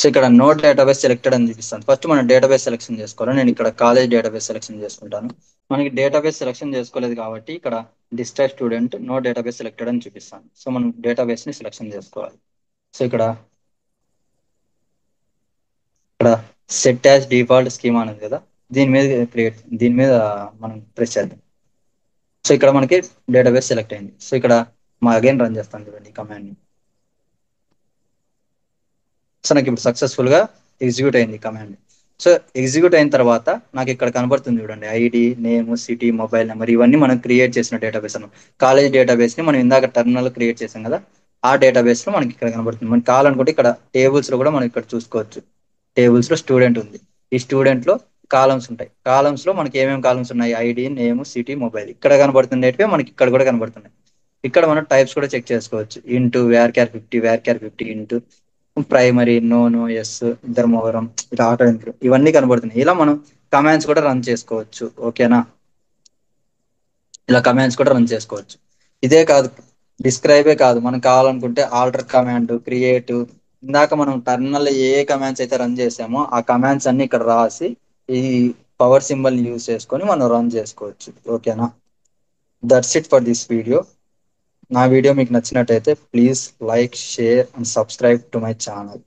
సో ఇక్కడ నో డేటాబేస్ సెలెక్టెడ్ అని చూపిస్తాను. ఫస్ట్ మనం డేటాబేస్ సెలెక్షన్ చేసుకోవాలి. నేను ఇక్కడ కాలేజ్ డేటాబేస్ సెలెక్షన్ చేసుకుంటాను. మనకి డేటాబేస్ సెలెక్షన్ చేసుకోలేదు కాబట్టి ఇక్కడ డిస్ట్రాక్ట్ స్టూడెంట్ నో డేటాబేస్ సెలెక్టెడ్ అని చూపిస్తాను. సో మనం డేటాబేస్ ని సెలెక్షన్ చేసుకోవాలి. సో ఇక్కడ సెట్ యాజ్ డిఫాల్ట్ స్కీమా అనేది కదా, దీని మీద మనం ప్రెస్ చేద్దాం. సో ఇక్కడ మనకి డేటాబేస్ సెలెక్ట్ అయింది. సో ఇక్కడ అగైన్ రన్ చేస్తాను చూడండి కమాండ్ ని. సో నాకు ఇప్పుడు సక్సెస్ఫుల్ గా ఎగ్జిక్యూట్ అయింది కమాండ్. సో ఎగ్జిక్యూట్ అయిన తర్వాత నాకు ఇక్కడ కనబడుతుంది చూడండి, ID, name, city, mobile number, ఇవన్నీ మనం క్రియేట్ చేసిన డేటాబేస్ అన్నమాట. కాలేజ్ డేటాబేస్ ని మనం ఇందాక టర్మినల్ క్రియేట్ చేసాం కదా, ఆ డేటాబేస్ లో మనకి ఇక్కడ కనబడుతుంది. మనకి కావాలనుకుంటే ఇక్కడ టేబుల్స్ లో కూడా మనం ఇక్కడ చూసుకోవచ్చు. టేబుల్స్ లో స్టూడెంట్ ఉంది. ఈ స్టూడెంట్ లో కాలమ్స్ ఉంటాయి. కాలమ్స్ లో మనకి ఏమేమి కాలమ్స్ ఉన్నాయి, ఐడి, నేమ్, సిటీ, మొబైల్ ఇక్కడ కనబడుతుండేటివే మనకి ఇక్కడ కూడా కనబడుతున్నాయి. ఇక్కడ మనం టైప్స్ కూడా చెక్ చేసుకోవచ్చు. Int, varchar 50 int, primary, no yes, Dharmavaram, ఇట్లా ఆటో ఎంట్రీ, ఇవన్నీ కనబడుతున్నాయి. ఇలా మనం కమాండ్స్ కూడా రన్ చేసుకోవచ్చు. ఓకేనా, ఇలా కమాండ్స్ కూడా రన్ చేసుకోవచ్చు. ఇదే కాదు, డిస్క్రైబే కాదు, మనం కావాలనుకుంటే ఆల్టర్ కమాండ్, క్రియేట్, ఇందాక మనం టర్మినల్ ఏ కమాండ్స్ అయితే రన్ చేసామో ఆ కమాండ్స్ అన్ని ఇక్కడ రాసి ఈ పవర్ సింబల్ యూజ్ చేసుకొని మనం రన్ చేసుకోవచ్చు. ఓకేనా, that's it for this video. నా వీడియో మీకు నచ్చినట్టయితే please like, share and subscribe to my channel.